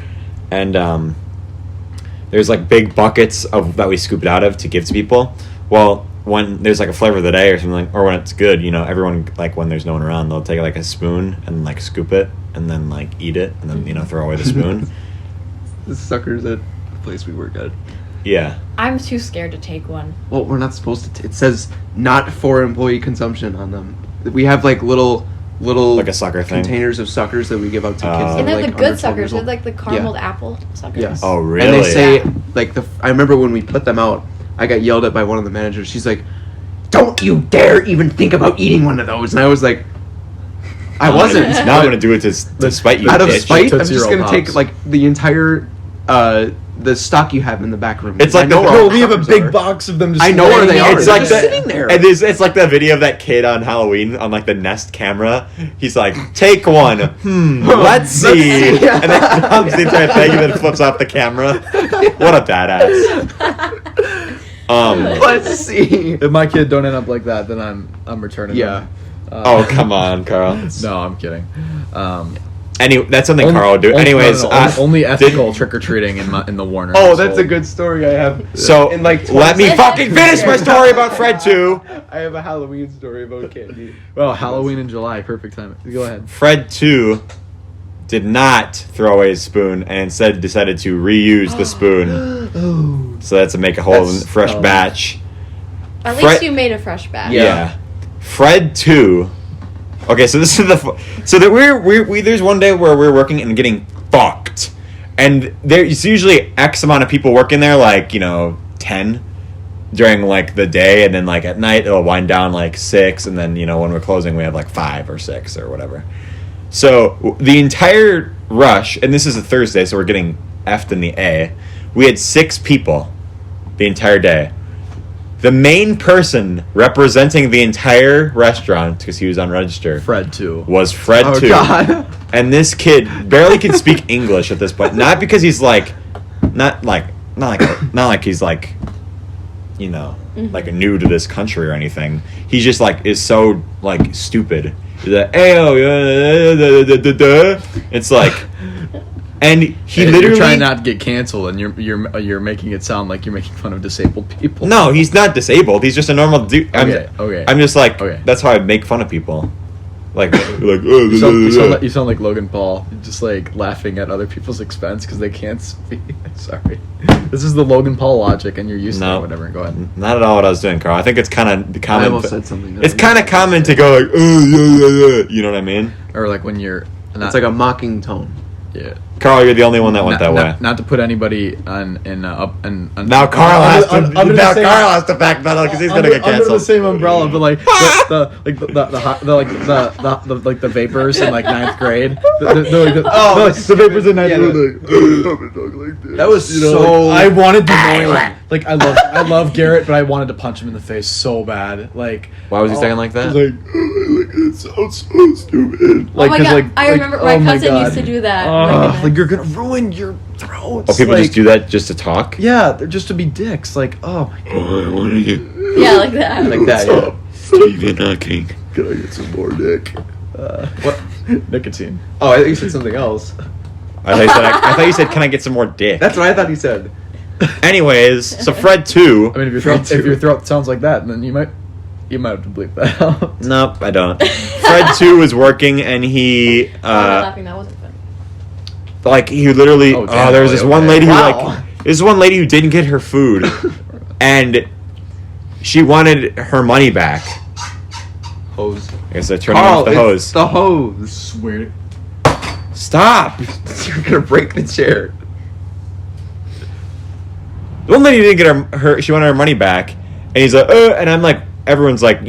Speaker 1: and there's big buckets that we scoop it out of to give to people. Well, when there's a flavor of the day or something, or when it's good, everyone when there's no one around, they'll take a spoon and scoop it and then eat it and then throw away the spoon.
Speaker 4: The suckers at the place we work at.
Speaker 1: Yeah.
Speaker 3: I'm too scared to take one.
Speaker 4: Well, we're not supposed to. It says not for employee consumption on them. We have little
Speaker 1: A sucker thing.
Speaker 4: containers of suckers that we give out to kids.
Speaker 3: And
Speaker 4: that
Speaker 3: they're
Speaker 4: are,
Speaker 3: the
Speaker 4: under
Speaker 3: good
Speaker 4: 12
Speaker 3: suckers.
Speaker 4: years
Speaker 3: They're
Speaker 4: old.
Speaker 3: the carameled apple suckers.
Speaker 4: Yes.
Speaker 1: Oh, really?
Speaker 4: And they say
Speaker 3: Yeah.
Speaker 4: I remember when we put them out, I got yelled at by one of the managers. She's like, "Don't you dare even think about eating one of those!" And I was like, I wasn't.
Speaker 1: Now I'm gonna do it to spite you.
Speaker 4: Out of
Speaker 1: bitch.
Speaker 4: spite, I'm
Speaker 2: Tootsie
Speaker 4: just
Speaker 2: Roll
Speaker 4: gonna take
Speaker 2: Pops.
Speaker 4: like the entire the stock you have in the back room.
Speaker 1: It's like
Speaker 4: I know where
Speaker 2: Bro,
Speaker 4: all
Speaker 2: we have a
Speaker 4: the
Speaker 2: big
Speaker 4: are.
Speaker 2: box of them. Just
Speaker 4: I know where
Speaker 2: laying
Speaker 4: they
Speaker 2: out.
Speaker 4: are.
Speaker 1: It's
Speaker 4: They're
Speaker 1: like
Speaker 4: just
Speaker 1: that,
Speaker 4: sitting there.
Speaker 1: and it's like that video of that kid on Halloween on like the Nest camera. He's like, "Take one, let's see,"
Speaker 4: Yeah.
Speaker 1: and then comes the entire thing and then flips off the camera. What a badass!
Speaker 4: Let's see.
Speaker 2: If my kid don't end up like that, then I'm returning.
Speaker 4: Yeah.
Speaker 2: them.
Speaker 1: Oh come on, Karl.
Speaker 2: No, I'm kidding.
Speaker 1: That's something Karl would do. Anyways,
Speaker 2: only ethical trick or treating in the Warner.
Speaker 4: Oh,
Speaker 2: household.
Speaker 4: that's a good story I have.
Speaker 1: So
Speaker 4: in like
Speaker 1: let me
Speaker 4: 20
Speaker 1: fucking finish my story about Fred 2.
Speaker 4: I have a Halloween story about candy.
Speaker 2: Well, Halloween in July, perfect time. Go ahead.
Speaker 1: Fred 2 did not throw away his spoon and instead decided to reuse the spoon. So that's to make a whole
Speaker 4: That's-
Speaker 1: fresh batch.
Speaker 3: At
Speaker 1: Fred-
Speaker 3: least you made a fresh batch.
Speaker 1: Yeah. Fred 2. Okay, so this is so that we there's one day where we're working and getting fucked. And there's usually X amount of people working there, like, 10 during like the day, and then like at night it'll wind down like 6, and then when we're closing we have like 5 or 6 or whatever. So the entire rush, and this is a Thursday, so we're getting F'd in the A. We had 6 people the entire day. The main person representing the entire restaurant, because he was on register,
Speaker 2: Fred too.
Speaker 1: was Fred
Speaker 4: Oh
Speaker 1: 2.
Speaker 4: God.
Speaker 1: And this kid barely can speak English at this point. Not because he's like, not like he's like, like new to this country or anything. He just like is so like stupid. He's like, it's like, and he
Speaker 2: You're
Speaker 1: literally
Speaker 2: trying not to get canceled, and you're making it sound like you're making fun of disabled people.
Speaker 1: No, he's not disabled. He's just a normal dude.
Speaker 2: Okay.
Speaker 1: I'm just like,
Speaker 2: Okay.
Speaker 1: that's how I make fun of people. Like,
Speaker 2: You sound like Logan Paul, just like laughing at other people's expense because they can't speak. Sorry, this is the Logan Paul logic, and you're used to it. Whatever. Go ahead.
Speaker 1: Not at all what I was doing, Karl. I think it's kind of common.
Speaker 4: I almost said something.
Speaker 1: It's kind of common to go like, yeah. You know what I mean?
Speaker 2: Or like when you're.
Speaker 4: It's like a mocking tone.
Speaker 2: Yeah.
Speaker 1: Karl, you're the only one that went that way.
Speaker 2: Not to put anybody on
Speaker 1: Now Karl has to.
Speaker 2: under the
Speaker 1: Now
Speaker 2: same-
Speaker 1: Karl has to backpedal because he's gonna get
Speaker 2: under the
Speaker 1: canceled.
Speaker 2: same umbrella, but like the vapors in like 9th grade. The vapors in 9th grade.
Speaker 4: That was so.
Speaker 2: I wanted to know. Like I love Garrett, but I wanted to punch him in the face so bad. Like
Speaker 1: Why was he saying like that?
Speaker 2: Like it sounds so stupid.
Speaker 3: Oh my
Speaker 2: 'cause,
Speaker 3: god! I remember my cousin
Speaker 2: God.
Speaker 3: used to do that. Oh my goodness.
Speaker 2: Like you're gonna ruin your throats.
Speaker 1: Oh, people
Speaker 2: like,
Speaker 1: just do that just to talk.
Speaker 2: Yeah, they're just to be dicks. Like, oh my god.
Speaker 3: Yeah, like that.
Speaker 4: like that. Yeah.
Speaker 1: Stephen Hawking.
Speaker 2: Can I get some more dick?
Speaker 4: What?
Speaker 2: Nicotine.
Speaker 4: Oh, I thought you said something else.
Speaker 1: I thought you said, "Can I get some more dick?"
Speaker 4: That's what I thought he said.
Speaker 1: Anyways, so Fred 2.
Speaker 2: I mean, if your throat sounds like that, then you might have to bleep that out.
Speaker 1: Nope, I don't. Fred 2 was working, and he
Speaker 3: I'm not laughing. That wasn't fun.
Speaker 1: like he literally
Speaker 2: Oh, damn,
Speaker 1: there was this one
Speaker 2: okay.
Speaker 1: lady who
Speaker 4: Wow.
Speaker 1: like this one lady who didn't get her food and she wanted her money back.
Speaker 4: Hose.
Speaker 1: I guess they're turning
Speaker 4: Karl,
Speaker 1: off the
Speaker 4: it's
Speaker 1: hose.
Speaker 4: the hose.
Speaker 2: Swear.
Speaker 1: Stop.
Speaker 4: You're gonna break the chair.
Speaker 1: The one lady didn't get her she wanted her money back, and he's like and I'm like, everyone's like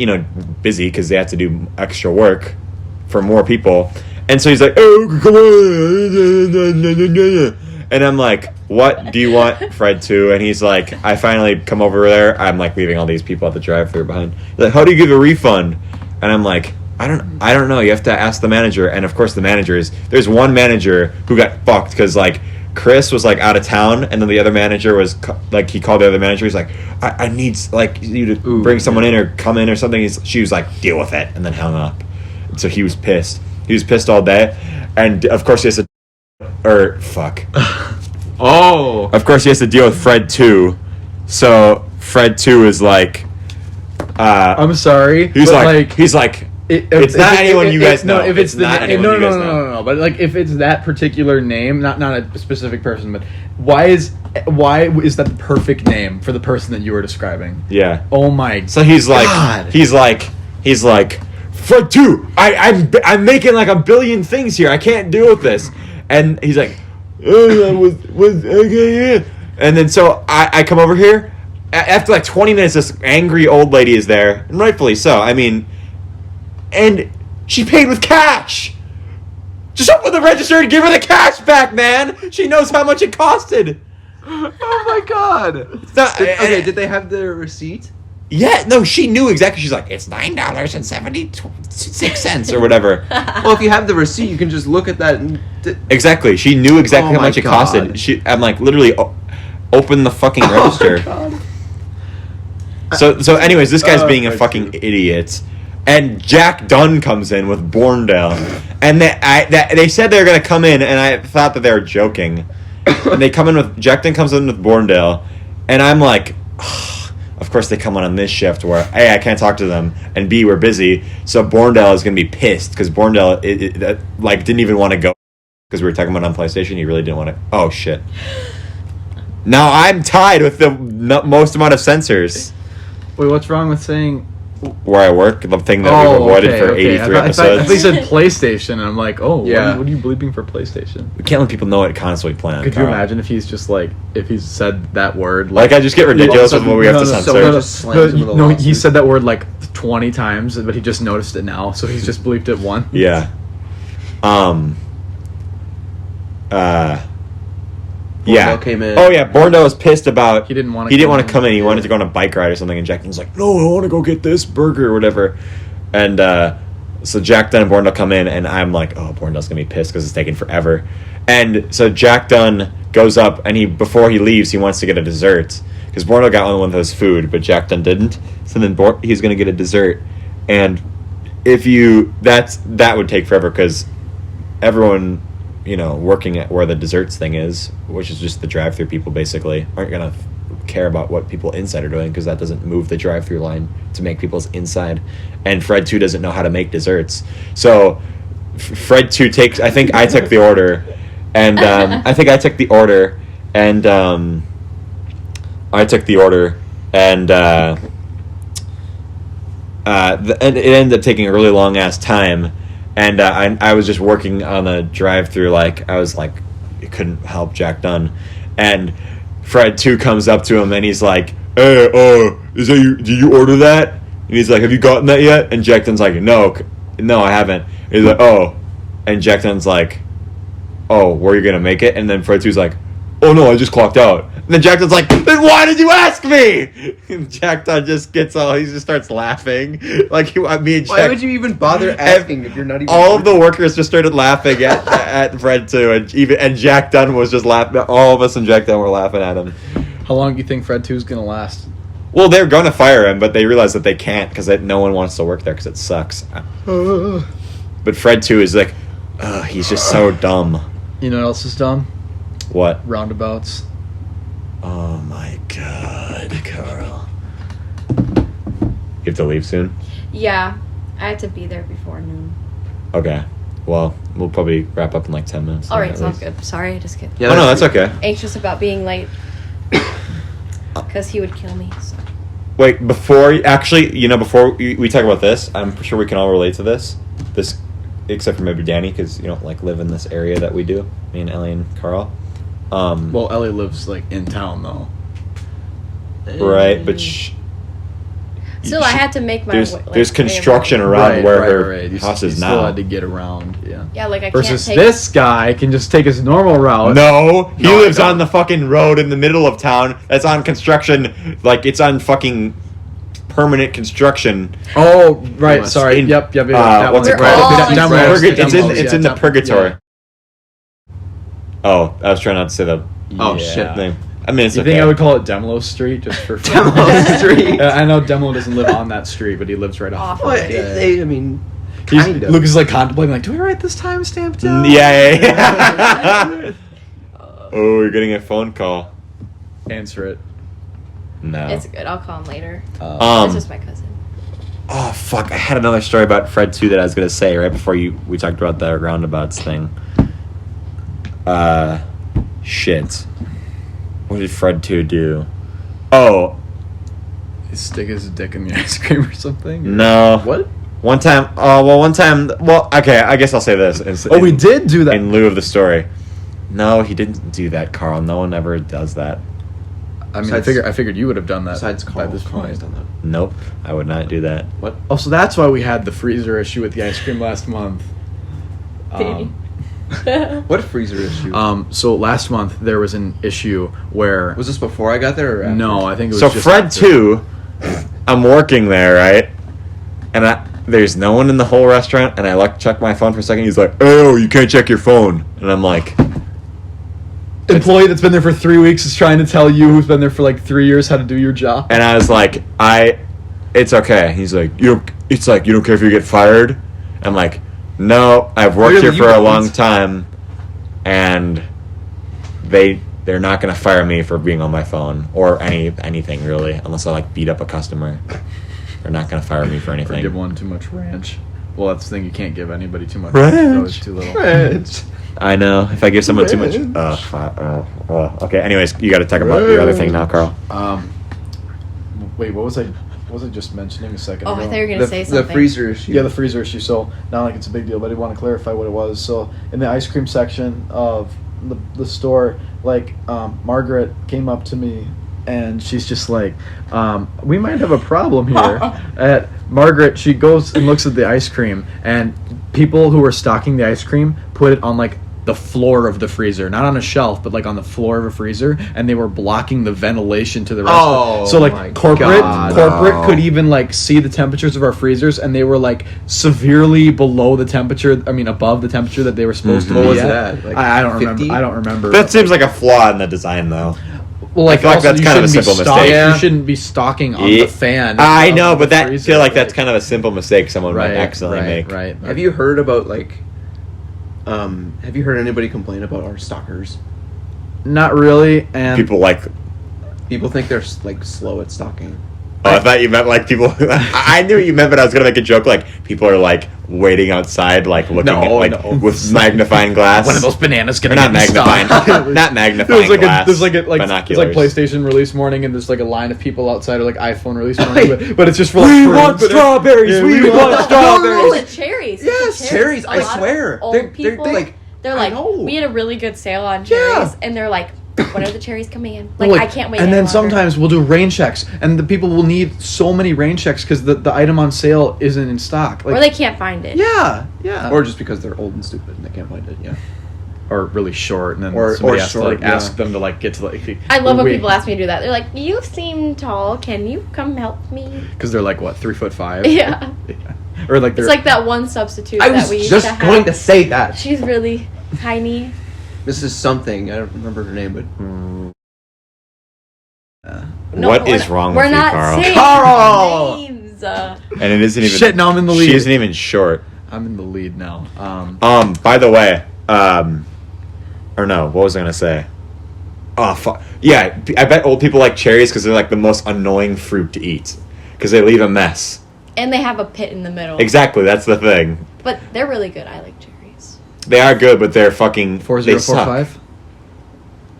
Speaker 1: busy because they have to do extra work for more people, and so he's like, oh come on, and I'm like, what do you want, Fred 2? And he's like, I finally come over there, I'm like leaving all these people at the drive-thru behind. He's like, how do you give a refund? And I'm like, I don't know, you have to ask the manager. And of course there's one manager who got fucked because like Chris was like out of town, and then the other manager was like, he called the other manager. He's like, I need like you to bring someone in or come in or something. She was like, deal with it, and then hung up. And so he was pissed. He was pissed all day, and of course he has to,
Speaker 4: Oh.
Speaker 1: of course he has to deal with Fred 2. So Fred 2 is like,
Speaker 2: I'm sorry.
Speaker 1: he's
Speaker 2: but,
Speaker 1: like it's not anyone you guys know.
Speaker 2: No, if it's the
Speaker 1: not
Speaker 2: name,
Speaker 1: anyone you guys know.
Speaker 2: no. But like, if it's that particular name, not a specific person, but why is that the perfect name for the person that you were describing?
Speaker 1: Yeah.
Speaker 2: Oh my.
Speaker 1: So he's like,
Speaker 2: God.
Speaker 1: he's like, Fred 2, I'm making like a billion things here. I can't deal with this. And he's like, okay. And then so I come over here. After like 20 minutes, this angry old lady is there, and rightfully so. I mean, and She paid with cash. Just open the register and give her the cash back, man. She knows how much it costed.
Speaker 4: Oh my god. Did they have the receipt?
Speaker 1: Yeah, no, she knew exactly. She's like, it's $9.76 or whatever.
Speaker 4: Well, if you have the receipt, you can just look at that and...
Speaker 1: Exactly. She knew exactly
Speaker 4: Oh
Speaker 1: how much it
Speaker 4: my
Speaker 1: costed.
Speaker 4: God.
Speaker 1: I'm like, literally, open the fucking register.
Speaker 4: Oh
Speaker 1: So anyways, this guy's being a
Speaker 4: Fred
Speaker 1: fucking
Speaker 4: too.
Speaker 1: idiot. And Jack Dunn comes in with Borndale. And they said they were going to come in, and I thought that they were joking. And they come in with... Jack Dunn comes in with Borndale. And I'm like... Of course, they come on this shift where, A, I can't talk to them, and B, we're busy. So Borndale is going to be pissed because Borndale, didn't even want to go because we were talking about on PlayStation. He really didn't want to... Oh, shit. Now I'm tied with the most amount of sensors.
Speaker 2: Wait, what's wrong with saying...
Speaker 1: Where I work, the thing that we've avoided for 83
Speaker 2: I thought
Speaker 1: episodes.
Speaker 2: you said PlayStation, and I'm like, oh,
Speaker 4: Yeah.
Speaker 2: what are you bleeping for PlayStation?
Speaker 1: We can't let people know what console we play on.
Speaker 2: Could you
Speaker 1: Karl.
Speaker 2: imagine if he's just like, if he's said that word?
Speaker 1: Like, I just get ridiculous with what we have to
Speaker 2: No,
Speaker 1: censor.
Speaker 4: someone just slams him with a
Speaker 2: no, he
Speaker 4: lawsuit.
Speaker 2: said that word like 20 times, but he just noticed it now, so he's just bleeped it once.
Speaker 1: Yeah. Yeah.
Speaker 4: Borndale came in.
Speaker 1: Oh yeah, Borndale was pissed about.
Speaker 2: He didn't wanna
Speaker 1: He didn't
Speaker 2: come
Speaker 1: want to
Speaker 2: in.
Speaker 1: come in. He wanted to go on a bike ride or something. And Jack Dunn's like, "No, I want to go get this burger or whatever." And so Jack Dunn and Borndale come in, and I'm like, "Oh, Borndale's gonna be pissed because it's taking forever." And so Jack Dunn goes up, and before he leaves, he wants to get a dessert because Borndale got one of his food, but Jack Dunn didn't. So then he's gonna get a dessert, and that would take forever because everyone, working at where the desserts thing is, which is just the drive-through people basically, aren't gonna care about what people inside are doing because that doesn't move the drive-through line to make people's inside. And Fred 2 doesn't know how to make desserts, so Fred 2 takes. I think I took the order, and and it ended up taking a really long ass time. And I was just working on the drive-through, like, I was like, it couldn't help Jack Dunn. And Fred 2 comes up to him, and he's like, "Hey, is that you? Did you order that?" And he's like, "Have you gotten that yet?" And Jack Dunn's like, No, I haven't." And he's like, "Oh." And Jack Dunn's like, "Oh, were you going to make it?" And then Fred 2's like, "Oh, no, I just clocked out." And then Jack Dunn's like, "Then why did you ask me?" And Jack Dunn just he just starts laughing. Like, me and Jack...
Speaker 4: Why would you even bother asking if you're not even...
Speaker 1: All of the workers just started laughing at Fred 2, and Jack Dunn was just laughing. All of us and Jack Dunn were laughing at him.
Speaker 2: How long do you think Fred 2 is gonna last?
Speaker 1: Well, they're going to fire him, but they realize that they can't because no one wants to work there because it sucks. But Fred 2 is like, he's just so dumb.
Speaker 2: You know what else is dumb?
Speaker 1: What?
Speaker 2: Roundabouts.
Speaker 1: Oh my God, Karl. You have to leave soon?
Speaker 3: Yeah, I have to be there before noon.
Speaker 1: Okay. Well, we'll probably wrap up in like 10 minutes.
Speaker 3: All right,
Speaker 1: at
Speaker 3: sounds
Speaker 1: least.
Speaker 3: good. Sorry, I just get
Speaker 1: Oh, no, that's okay.
Speaker 3: anxious about being late because he would kill me. So.
Speaker 1: Wait, before we talk about this, I'm sure we can all relate to this, except for maybe Danny, because you don't live in this area that we do. Me and Ellie and Karl.
Speaker 2: Well, Ellie lives in town though.
Speaker 1: Right, but
Speaker 3: Still, I had to make my
Speaker 1: there's
Speaker 3: way.
Speaker 1: there's construction around where her
Speaker 2: You
Speaker 1: house is
Speaker 2: still
Speaker 1: now.
Speaker 2: had to get around. Yeah.
Speaker 3: Yeah, I
Speaker 2: Versus
Speaker 3: can't take.
Speaker 2: this guy can just take his normal route.
Speaker 1: No, he
Speaker 4: No, I
Speaker 1: lives
Speaker 4: don't.
Speaker 1: on the fucking road in the middle of town. That's on construction, it's on fucking permanent construction.
Speaker 2: Oh, right.
Speaker 4: West.
Speaker 2: Sorry.
Speaker 1: In-
Speaker 2: Yep. That
Speaker 1: what's
Speaker 2: one's
Speaker 1: it
Speaker 2: right.
Speaker 3: called?
Speaker 2: Down
Speaker 3: It's
Speaker 2: West,
Speaker 1: It's
Speaker 2: down
Speaker 1: in
Speaker 2: West,
Speaker 1: it's
Speaker 2: yeah,
Speaker 1: in the
Speaker 2: down-
Speaker 1: purgatory.
Speaker 2: yeah.
Speaker 1: Oh, I was trying not to say the
Speaker 4: Oh, shit.
Speaker 1: thing. I mean, it's
Speaker 2: You
Speaker 1: okay.
Speaker 2: think I would call it Demlo Street just for fun?
Speaker 4: Demlo Street.
Speaker 2: I know Demlo doesn't live on that street, but he lives right off.
Speaker 3: Off
Speaker 2: of
Speaker 3: of
Speaker 2: it.
Speaker 3: it.
Speaker 4: I mean,
Speaker 2: He's-
Speaker 4: kind of.
Speaker 2: Lucas is contemplating, do we write this timestamp down?
Speaker 1: Yeah. Oh, you're getting a phone call.
Speaker 2: Answer it.
Speaker 1: No.
Speaker 3: It's good. I'll call him later.
Speaker 1: Um,
Speaker 3: It's just my cousin.
Speaker 1: Oh fuck! I had another story about Fred 2 that I was gonna say right before we talked about the roundabouts thing. Shit. What did Fred 2 do? Oh,
Speaker 2: Stick his dick in the ice cream or something?
Speaker 1: no.
Speaker 2: What?
Speaker 1: One time. Okay, I guess I'll say this.
Speaker 2: Oh, we did do that.
Speaker 1: in lieu of the story. No, he didn't do that, Karl. No one ever does that.
Speaker 2: I mean,
Speaker 4: Besides-
Speaker 2: I figured you would have done that
Speaker 4: Besides
Speaker 2: by
Speaker 4: Karl,
Speaker 2: this
Speaker 4: Karl has
Speaker 2: point.
Speaker 4: done that.
Speaker 1: Nope, I would not do that.
Speaker 4: What?
Speaker 2: Oh, so that's why we had the freezer issue with the ice cream last month.
Speaker 4: What freezer issue?
Speaker 2: So last month there was an issue where
Speaker 4: Was this before I got there or after?
Speaker 2: no, I think it was
Speaker 1: So
Speaker 2: just
Speaker 1: Fred
Speaker 2: after.
Speaker 1: 2, I'm working there, right? And there's no one in the whole restaurant, and I check my phone for a second. He's like, "Oh, you can't check your phone," and I'm like,
Speaker 2: Employee that's been there for 3 weeks is trying to tell you who's been there for like 3 years how to do your job.
Speaker 1: and I was like, it's okay. He's like, it's like you don't care if you get fired. I'm like, no, I've worked
Speaker 4: Really,
Speaker 1: here
Speaker 4: you
Speaker 1: for a
Speaker 4: don't?
Speaker 1: long time, and they're not gonna fire me for being on my phone or anything really, unless I like beat up a customer. They're not gonna fire me for
Speaker 2: Or give
Speaker 1: anything.
Speaker 2: one too much ranch. Well, that's the thing. You can't give anybody too much
Speaker 1: Ranch.
Speaker 2: It's always too little.
Speaker 1: I know. If I give someone too much,
Speaker 4: Ranch.
Speaker 1: okay. Anyways, you got to talk about your other thing now, Carl.
Speaker 2: Wait, what was I just mentioning a second
Speaker 3: Oh,
Speaker 2: ago?
Speaker 3: I thought you were gonna say something.
Speaker 4: The freezer issue.
Speaker 2: Yeah, the freezer issue. So not like it's a big deal, but I did want to clarify what it was. So in the ice cream section of the store, like Margaret came up to me and she's just like, we might have a problem here. Margaret, she goes and looks at the ice cream, and people who were stocking the ice cream put it on like the floor of the freezer, not on a shelf, but like on the floor of a freezer, and they were blocking the ventilation to the rest.
Speaker 4: Oh,
Speaker 2: so
Speaker 4: my
Speaker 2: like corporate
Speaker 4: God.
Speaker 2: could even like see the temperatures of our freezers, and they were like severely below the temperature. I mean, above the temperature that they were supposed to be.
Speaker 4: What was
Speaker 2: at.
Speaker 4: that? Like
Speaker 2: I don't
Speaker 4: 50?
Speaker 2: remember. I don't remember.
Speaker 1: That seems like a flaw in the design, though.
Speaker 2: Well, like,
Speaker 1: I feel like
Speaker 2: also,
Speaker 1: that's
Speaker 2: you
Speaker 1: kind of a
Speaker 2: shouldn't be
Speaker 1: simple
Speaker 2: stocking-
Speaker 1: mistake.
Speaker 2: You shouldn't be stocking on
Speaker 1: Yeah.
Speaker 2: the fan.
Speaker 1: I
Speaker 2: of
Speaker 1: know,
Speaker 2: the
Speaker 1: but that
Speaker 2: freezer.
Speaker 1: feel like that's kind of a simple mistake someone might
Speaker 2: right,
Speaker 1: accidentally
Speaker 2: right,
Speaker 1: make.
Speaker 2: Right.
Speaker 4: Have you heard about like? Have you heard anybody complain about our stockers?
Speaker 2: Not really. And
Speaker 1: People like.
Speaker 4: People think they're like slow at stocking.
Speaker 1: Oh, I thought you meant like people. I knew what you meant, but I was gonna make a joke. Like people are like waiting outside, like looking
Speaker 4: No,
Speaker 1: at, like
Speaker 4: no.
Speaker 1: with magnifying glass.
Speaker 2: one of those bananas
Speaker 1: Or
Speaker 2: gonna
Speaker 1: not
Speaker 2: get
Speaker 1: magnifying,
Speaker 2: stocked.
Speaker 1: not magnifying
Speaker 2: There's like
Speaker 1: glass.
Speaker 2: there's like it's like
Speaker 1: binoculars.
Speaker 2: PlayStation release morning, and there's like a line of people outside, or like iPhone release morning, but it's just for like
Speaker 1: We
Speaker 2: fruit.
Speaker 1: want strawberries.
Speaker 2: Yeah,
Speaker 1: we
Speaker 2: we
Speaker 1: want
Speaker 2: want
Speaker 1: strawberries.
Speaker 3: It's the cherries.
Speaker 4: Yes,
Speaker 3: It's the
Speaker 4: cherries, I
Speaker 3: A lot of
Speaker 4: swear.
Speaker 3: Old
Speaker 4: They're
Speaker 3: people,
Speaker 4: like-
Speaker 3: they're
Speaker 4: I
Speaker 3: like,
Speaker 4: know.
Speaker 3: we had a really good sale on cherries,
Speaker 4: Yeah.
Speaker 3: and they're like, when are the cherries coming in? Like,
Speaker 2: Like,
Speaker 3: I can't wait.
Speaker 2: And
Speaker 3: any
Speaker 2: then
Speaker 3: longer.
Speaker 2: sometimes we'll do rain checks, and the people will need so many rain checks because the item on sale isn't in stock. Like,
Speaker 3: or they can't find it.
Speaker 2: yeah.
Speaker 4: Or just because they're old and stupid and they can't find it. Yeah.
Speaker 2: or really short, and then
Speaker 4: Or
Speaker 2: somebody has
Speaker 4: short,
Speaker 2: to like
Speaker 4: yeah.
Speaker 2: ask them to like get to like.
Speaker 3: I love when people ask me to do that. They're like, "You seem tall. Can you come help me?"
Speaker 2: because they're like what 3'5".
Speaker 3: Yeah.
Speaker 2: Or like they're
Speaker 3: It's like that one substitute
Speaker 4: I
Speaker 3: that
Speaker 4: was
Speaker 3: we used
Speaker 4: just
Speaker 3: to have.
Speaker 4: going to say that.
Speaker 3: She's really tiny.
Speaker 4: This is something I don't remember her name, but
Speaker 3: No,
Speaker 1: What
Speaker 3: we're
Speaker 1: is
Speaker 3: not-
Speaker 1: wrong
Speaker 3: we're
Speaker 1: with you,
Speaker 3: not
Speaker 1: Carl?
Speaker 3: saying
Speaker 4: Carl!
Speaker 3: names.
Speaker 1: And it isn't even.
Speaker 2: Shit, now I'm in the
Speaker 1: She
Speaker 2: lead.
Speaker 1: isn't even short.
Speaker 2: I'm in the lead now.
Speaker 1: By the way, or no, what was I gonna say? Oh fuck. Yeah, I bet old people like cherries because they're like the most annoying fruit to eat because they leave a mess.
Speaker 3: And they have a pit in the middle.
Speaker 1: Exactly, that's the thing.
Speaker 3: But they're really good. I like cherries.
Speaker 1: They are good, but they're fucking. They suck.
Speaker 2: 4045.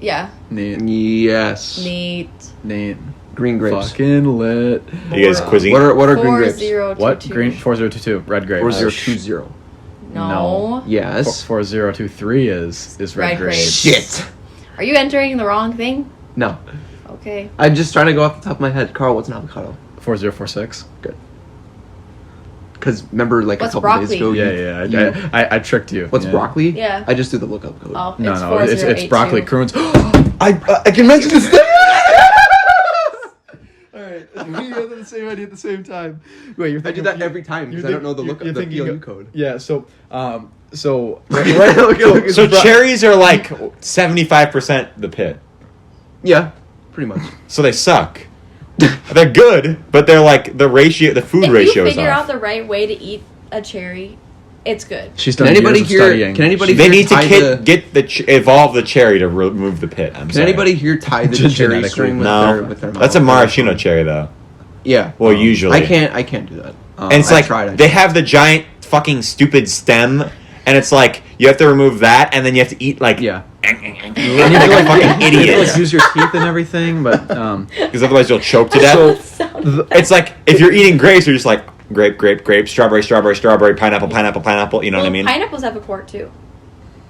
Speaker 3: Yeah.
Speaker 2: Nate.
Speaker 4: yes.
Speaker 3: Neat.
Speaker 2: Nate.
Speaker 4: Green grapes.
Speaker 2: Fucking lit.
Speaker 1: You guys quizzing?
Speaker 4: What are green grapes?
Speaker 3: 4022.
Speaker 2: What? Green 4022. Red grapes.
Speaker 4: 4020.
Speaker 3: No.
Speaker 4: Yes.
Speaker 2: 4023 is red
Speaker 3: Red
Speaker 2: grapes.
Speaker 3: grapes.
Speaker 4: Shit.
Speaker 3: Are you entering the wrong thing?
Speaker 4: No.
Speaker 3: Okay.
Speaker 4: I'm just trying to go off the top of my head. Carl, what's an avocado?
Speaker 2: 4046.
Speaker 4: Good. Because remember, like
Speaker 3: What's
Speaker 4: a couple days
Speaker 3: broccoli?
Speaker 4: ago.
Speaker 2: Yeah. I tricked you.
Speaker 4: What's
Speaker 2: Yeah.
Speaker 4: broccoli?
Speaker 3: Yeah.
Speaker 4: I just do the lookup code.
Speaker 3: Oh,
Speaker 2: No,
Speaker 3: it's
Speaker 2: no, it's
Speaker 3: 4082.
Speaker 2: broccoli prunes.
Speaker 4: I can mention this thing.
Speaker 2: All right, we have the same idea at the same time. Wait, you're
Speaker 4: I do that every time because I don't know the lookup, the PLU code.
Speaker 2: Yeah, so
Speaker 1: So cherries are like 75% the pit.
Speaker 4: Yeah, pretty much.
Speaker 1: So they suck. They're good, but they're like the food
Speaker 3: If
Speaker 1: ratio
Speaker 3: you
Speaker 1: is
Speaker 3: figure
Speaker 1: off.
Speaker 3: out the right way to eat a cherry, it's good.
Speaker 2: she's
Speaker 4: Can
Speaker 2: done
Speaker 4: anybody
Speaker 2: years of
Speaker 4: here?
Speaker 2: studying.
Speaker 4: Can anybody?
Speaker 1: They
Speaker 4: here
Speaker 1: need to
Speaker 4: tie the-
Speaker 1: evolve the cherry to remove the pit. I'm
Speaker 4: Can
Speaker 1: sorry.
Speaker 4: anybody here tie the
Speaker 2: Just
Speaker 4: cherry
Speaker 2: genetically.
Speaker 4: string with
Speaker 1: No,
Speaker 4: their with their
Speaker 1: that's a
Speaker 4: mouth?
Speaker 1: maraschino cherry though.
Speaker 4: Yeah.
Speaker 1: Well, usually
Speaker 4: I can't do that.
Speaker 1: And it's
Speaker 4: I
Speaker 1: like
Speaker 4: tried.
Speaker 1: they have the giant fucking stupid stem, and it's like you have to remove that, and then you have to eat like
Speaker 4: Yeah.
Speaker 2: And
Speaker 1: like a fucking
Speaker 2: you have to,
Speaker 1: idiot,
Speaker 2: like, use your teeth and everything, but
Speaker 1: because otherwise you'll choke to death.
Speaker 2: so
Speaker 1: It's like if you're eating grapes, you're just like grape, strawberry, pineapple. You know what I mean?
Speaker 3: Pineapples have a quart too.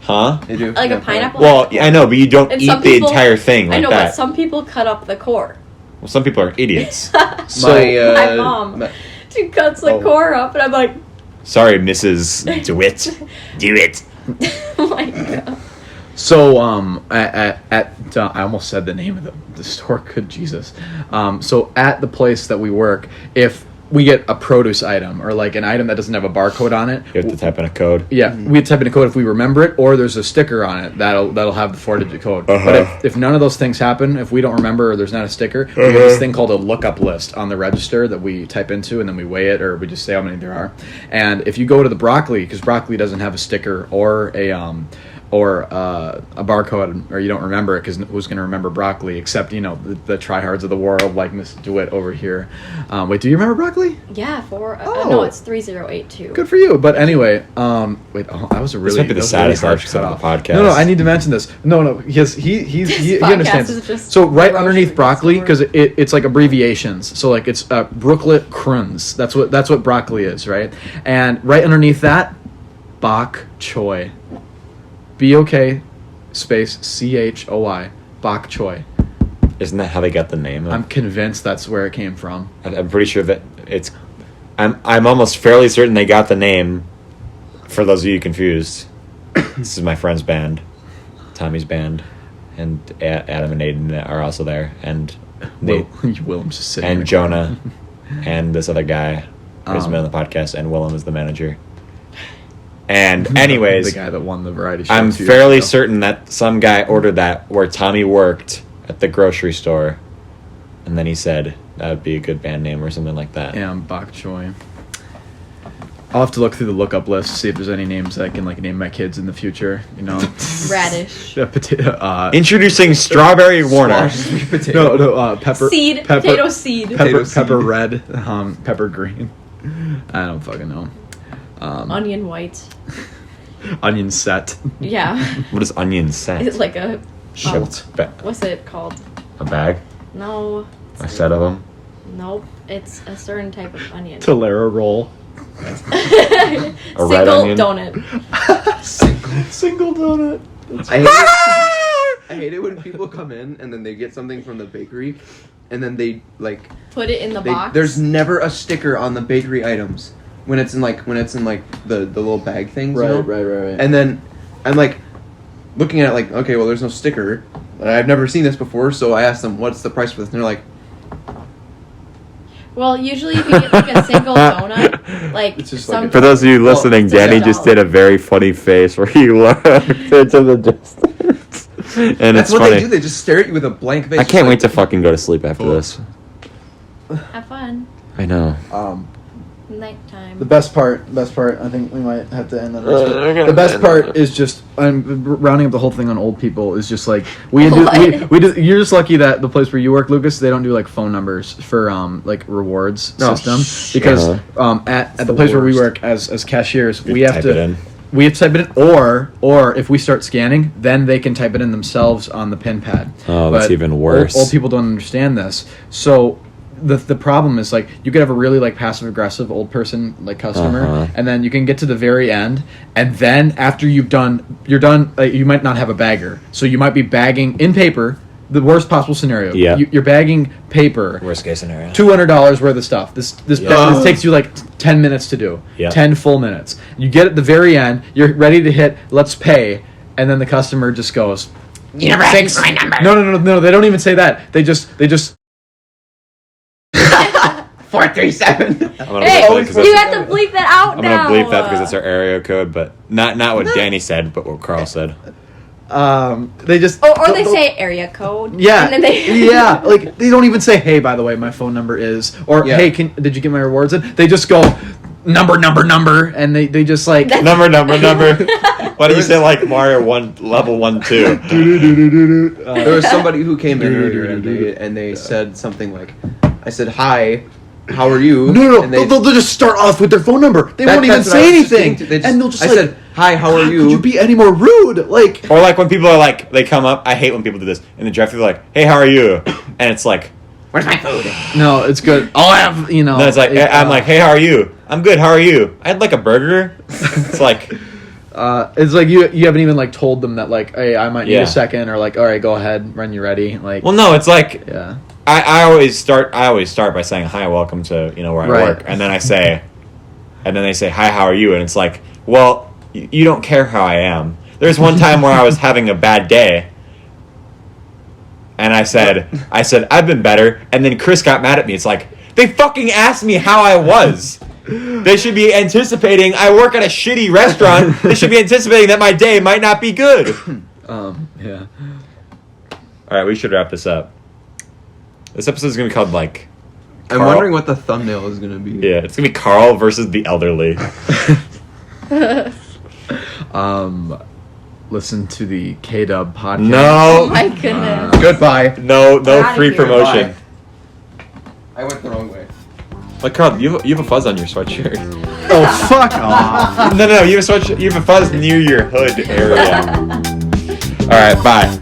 Speaker 1: Huh?
Speaker 4: They do.
Speaker 3: Like
Speaker 4: Yeah,
Speaker 3: a pineapple.
Speaker 1: Well, yeah, I know, but you don't
Speaker 3: And
Speaker 1: eat
Speaker 3: some
Speaker 1: the
Speaker 3: people-
Speaker 1: entire thing like
Speaker 3: I know,
Speaker 1: that.
Speaker 3: but some people cut up the core.
Speaker 1: Well, some people are idiots.
Speaker 3: My mom, she cuts the core up, and I'm like,
Speaker 1: Sorry, Mrs. DeWitt. Do it.
Speaker 3: oh my god.
Speaker 2: So I almost said the name of the store. Good Jesus. So at the place that we work, if we get a produce item or like an item that doesn't have a barcode on it,
Speaker 1: You have to type in a code.
Speaker 2: yeah, we type in a code if we remember it, or there's a sticker on it that'll have the 4-digit code.
Speaker 1: Uh-huh.
Speaker 2: But if none of those things happen, if we don't remember or there's not a sticker, we have this thing called a lookup list on the register that we type into, and then we weigh it, or we just say how many there are. And if you go to the broccoli, because broccoli doesn't have a sticker or a barcode, or you don't remember it, because who's going to remember broccoli except the tryhards of the world like Miss DeWitt over here. Wait, do you remember broccoli?
Speaker 3: Yeah,
Speaker 2: Oh.
Speaker 3: no, it's 3082.
Speaker 2: Good for you. But anyway, wait, that was a really
Speaker 1: might be the
Speaker 2: that was a really
Speaker 1: saddest
Speaker 2: harsh
Speaker 1: episode of the
Speaker 2: cutoff.
Speaker 1: podcast.
Speaker 2: No, I need to mention this. No, he
Speaker 3: podcast
Speaker 2: understands.
Speaker 3: is just
Speaker 2: So right
Speaker 3: grocery
Speaker 2: underneath broccoli,
Speaker 3: store.
Speaker 2: because it's like abbreviations. So like it's Brooklet Kruns. That's what broccoli is, right? And right underneath that, bok choy. BOK space CHOI. Bok choy.
Speaker 1: Isn't that how they got the name?
Speaker 2: I'm convinced that's where it came from.
Speaker 1: I'm pretty sure that it's. I'm almost fairly certain they got the name. For those of you confused, this is my friend's band, Tommy's band, and Adam and Aiden are also there, and
Speaker 2: Willem's just sitting
Speaker 1: and
Speaker 2: there.
Speaker 1: Jonah, and this other guy who's been on the
Speaker 2: Um,
Speaker 1: podcast, and Willem is the manager. And anyways,
Speaker 2: the guy that won the variety show.
Speaker 1: I'm
Speaker 2: 2 years
Speaker 1: fairly
Speaker 2: ago.
Speaker 1: certain that some guy ordered that where Tommy worked at the grocery store, and then he said that would be a good band name or something like that.
Speaker 2: Yeah, bok choy. I'll have to look through the lookup list to see if there's any names that I can name my kids in the future.
Speaker 3: Radish.
Speaker 2: Introducing
Speaker 1: Strawberry Warner.
Speaker 2: pepper.
Speaker 3: Seed.
Speaker 2: Pepper,
Speaker 3: Potato seed.
Speaker 2: Pepper,
Speaker 4: seed.
Speaker 2: pepper red. Pepper green. I don't fucking know.
Speaker 3: Onion white.
Speaker 2: Onion set.
Speaker 3: Yeah.
Speaker 1: What is onion set?
Speaker 3: It's like a...
Speaker 2: Schultz.
Speaker 3: What's it called?
Speaker 1: A bag?
Speaker 3: No.
Speaker 1: A set of them?
Speaker 3: Nope. It's a certain type of onion.
Speaker 2: Tolera roll.
Speaker 1: A
Speaker 3: Single
Speaker 1: red onion?
Speaker 3: donut.
Speaker 2: Single donut.
Speaker 4: I hate it when people come in and then they get something from the bakery, and then they
Speaker 3: Put it in the box.
Speaker 4: there's never a sticker on the bakery items when it's in the little bag things.
Speaker 2: Right.
Speaker 4: And then I'm like looking at it okay, well there's no sticker. I've never seen this before, so I asked them what's the price for this, and they're like,
Speaker 3: Well, usually if you get like a single donut, like
Speaker 2: It's just
Speaker 3: some
Speaker 2: like
Speaker 1: For those of you listening,
Speaker 3: it's like
Speaker 1: Danny
Speaker 3: $1.
Speaker 1: just did a very funny face where he looked into the distance. And
Speaker 4: that's
Speaker 1: it's
Speaker 4: what
Speaker 1: funny.
Speaker 4: they do. They just stare at you with a blank face.
Speaker 1: I
Speaker 4: just
Speaker 1: can't
Speaker 4: like,
Speaker 1: wait to fucking go to sleep after this.
Speaker 3: Have fun.
Speaker 1: I know.
Speaker 3: Nighttime.
Speaker 2: The best part, I think we might have to end on
Speaker 1: we're
Speaker 2: this.
Speaker 1: gonna
Speaker 2: The best
Speaker 1: end on
Speaker 2: part
Speaker 1: this.
Speaker 2: is just, I'm rounding up the whole thing on old people, is just like, we do, you're just lucky that the place where you work, Lucas, they don't do like phone numbers for rewards
Speaker 4: Oh,
Speaker 2: system.
Speaker 4: shit.
Speaker 2: Because
Speaker 1: Uh-huh.
Speaker 2: at the
Speaker 4: the
Speaker 2: place where we
Speaker 4: worst.
Speaker 2: work as cashiers,
Speaker 1: You
Speaker 2: we have
Speaker 1: type
Speaker 2: to
Speaker 1: it in.
Speaker 2: We have to type it in, or if we start scanning, then they can type it in themselves on the pin pad.
Speaker 1: Oh, that's
Speaker 2: But
Speaker 1: even worse.
Speaker 2: Old people don't understand this. So the problem is you could have a really passive aggressive old person customer,
Speaker 1: Uh-huh.
Speaker 2: and then you can get to the very end, and then after you're done. You might not have a bagger, so you might be bagging in paper. The worst possible scenario.
Speaker 1: Yeah.
Speaker 2: You're bagging paper.
Speaker 1: Worst case scenario.
Speaker 2: $200 worth of stuff. This takes you 10 minutes to do.
Speaker 1: Yeah.
Speaker 2: 10 full minutes. You get at the very end, you're ready to hit let's pay, and then the customer just goes,
Speaker 5: You never asked for my number.
Speaker 2: No, they don't even say that. They just
Speaker 5: 437.
Speaker 1: I'm gonna
Speaker 3: Hey,
Speaker 1: bleep it 'cause
Speaker 3: you
Speaker 1: that's-
Speaker 3: have to bleep that out
Speaker 1: I'm
Speaker 3: now.
Speaker 1: gonna bleep that because it's our area code, but not what Danny said, but what Karl said.
Speaker 2: they just
Speaker 3: Or they say area code.
Speaker 2: yeah,
Speaker 3: And then they
Speaker 2: yeah, they don't even say, hey, by the way, my phone number is, or
Speaker 4: Yeah.
Speaker 2: hey, did you get my rewards in? They just go number, and they just
Speaker 1: Number. Why do you say Mario level 1, 2?
Speaker 4: There was somebody who came in earlier and they said something like, I said, hi, how are you?
Speaker 2: No,
Speaker 4: And they,
Speaker 2: they'll just start off with their phone number. They
Speaker 4: That-
Speaker 2: won't even
Speaker 4: that's what I
Speaker 2: say
Speaker 4: was just
Speaker 2: anything,
Speaker 4: getting to. They just-
Speaker 2: and they'll just
Speaker 4: I said, hi, how are you?
Speaker 2: Could you be any more rude?
Speaker 1: Or when people are they come up, I hate when people do this, and the drive-thru they're hey, how are you? And it's
Speaker 5: Where's my food?
Speaker 2: No, it's good. I'll have,
Speaker 1: no, it's I'm hey, how are you? I'm good, how are you? I'd like a burger. It's
Speaker 2: It's like you haven't even like told them that like, hey, I might need
Speaker 1: Yeah.
Speaker 2: a second, or like, all right, go ahead, when you're ready. Like,
Speaker 1: Well, no, it's like
Speaker 2: yeah,
Speaker 1: I always start by saying hi, welcome to where I
Speaker 2: Right.
Speaker 1: work, and then they say hi, how are you? And it's like, well, you don't care how I am. There's one time where I was having a bad day, and I said I've been better, and then Chris got mad at me. It's like, they fucking asked me how I was. They should be anticipating I work at a shitty restaurant. They should be anticipating that my day might not be good.
Speaker 2: yeah.
Speaker 1: All right, we should wrap this up. This episode is gonna be called like.
Speaker 4: I'm
Speaker 1: Karl-
Speaker 4: wondering what the thumbnail is gonna be.
Speaker 1: Yeah, it's gonna be Karl versus the elderly.
Speaker 2: Listen to the K-Dub podcast.
Speaker 3: Oh
Speaker 1: No,
Speaker 3: my goodness.
Speaker 4: Goodbye.
Speaker 1: no
Speaker 3: We're outta
Speaker 1: free
Speaker 3: here.
Speaker 1: promotion.
Speaker 4: I went the wrong way.
Speaker 1: Like Karl, you have a fuzz on your sweatshirt.
Speaker 2: Oh, fuck off.
Speaker 1: No, you have a fuzz near your hood area. All right, bye.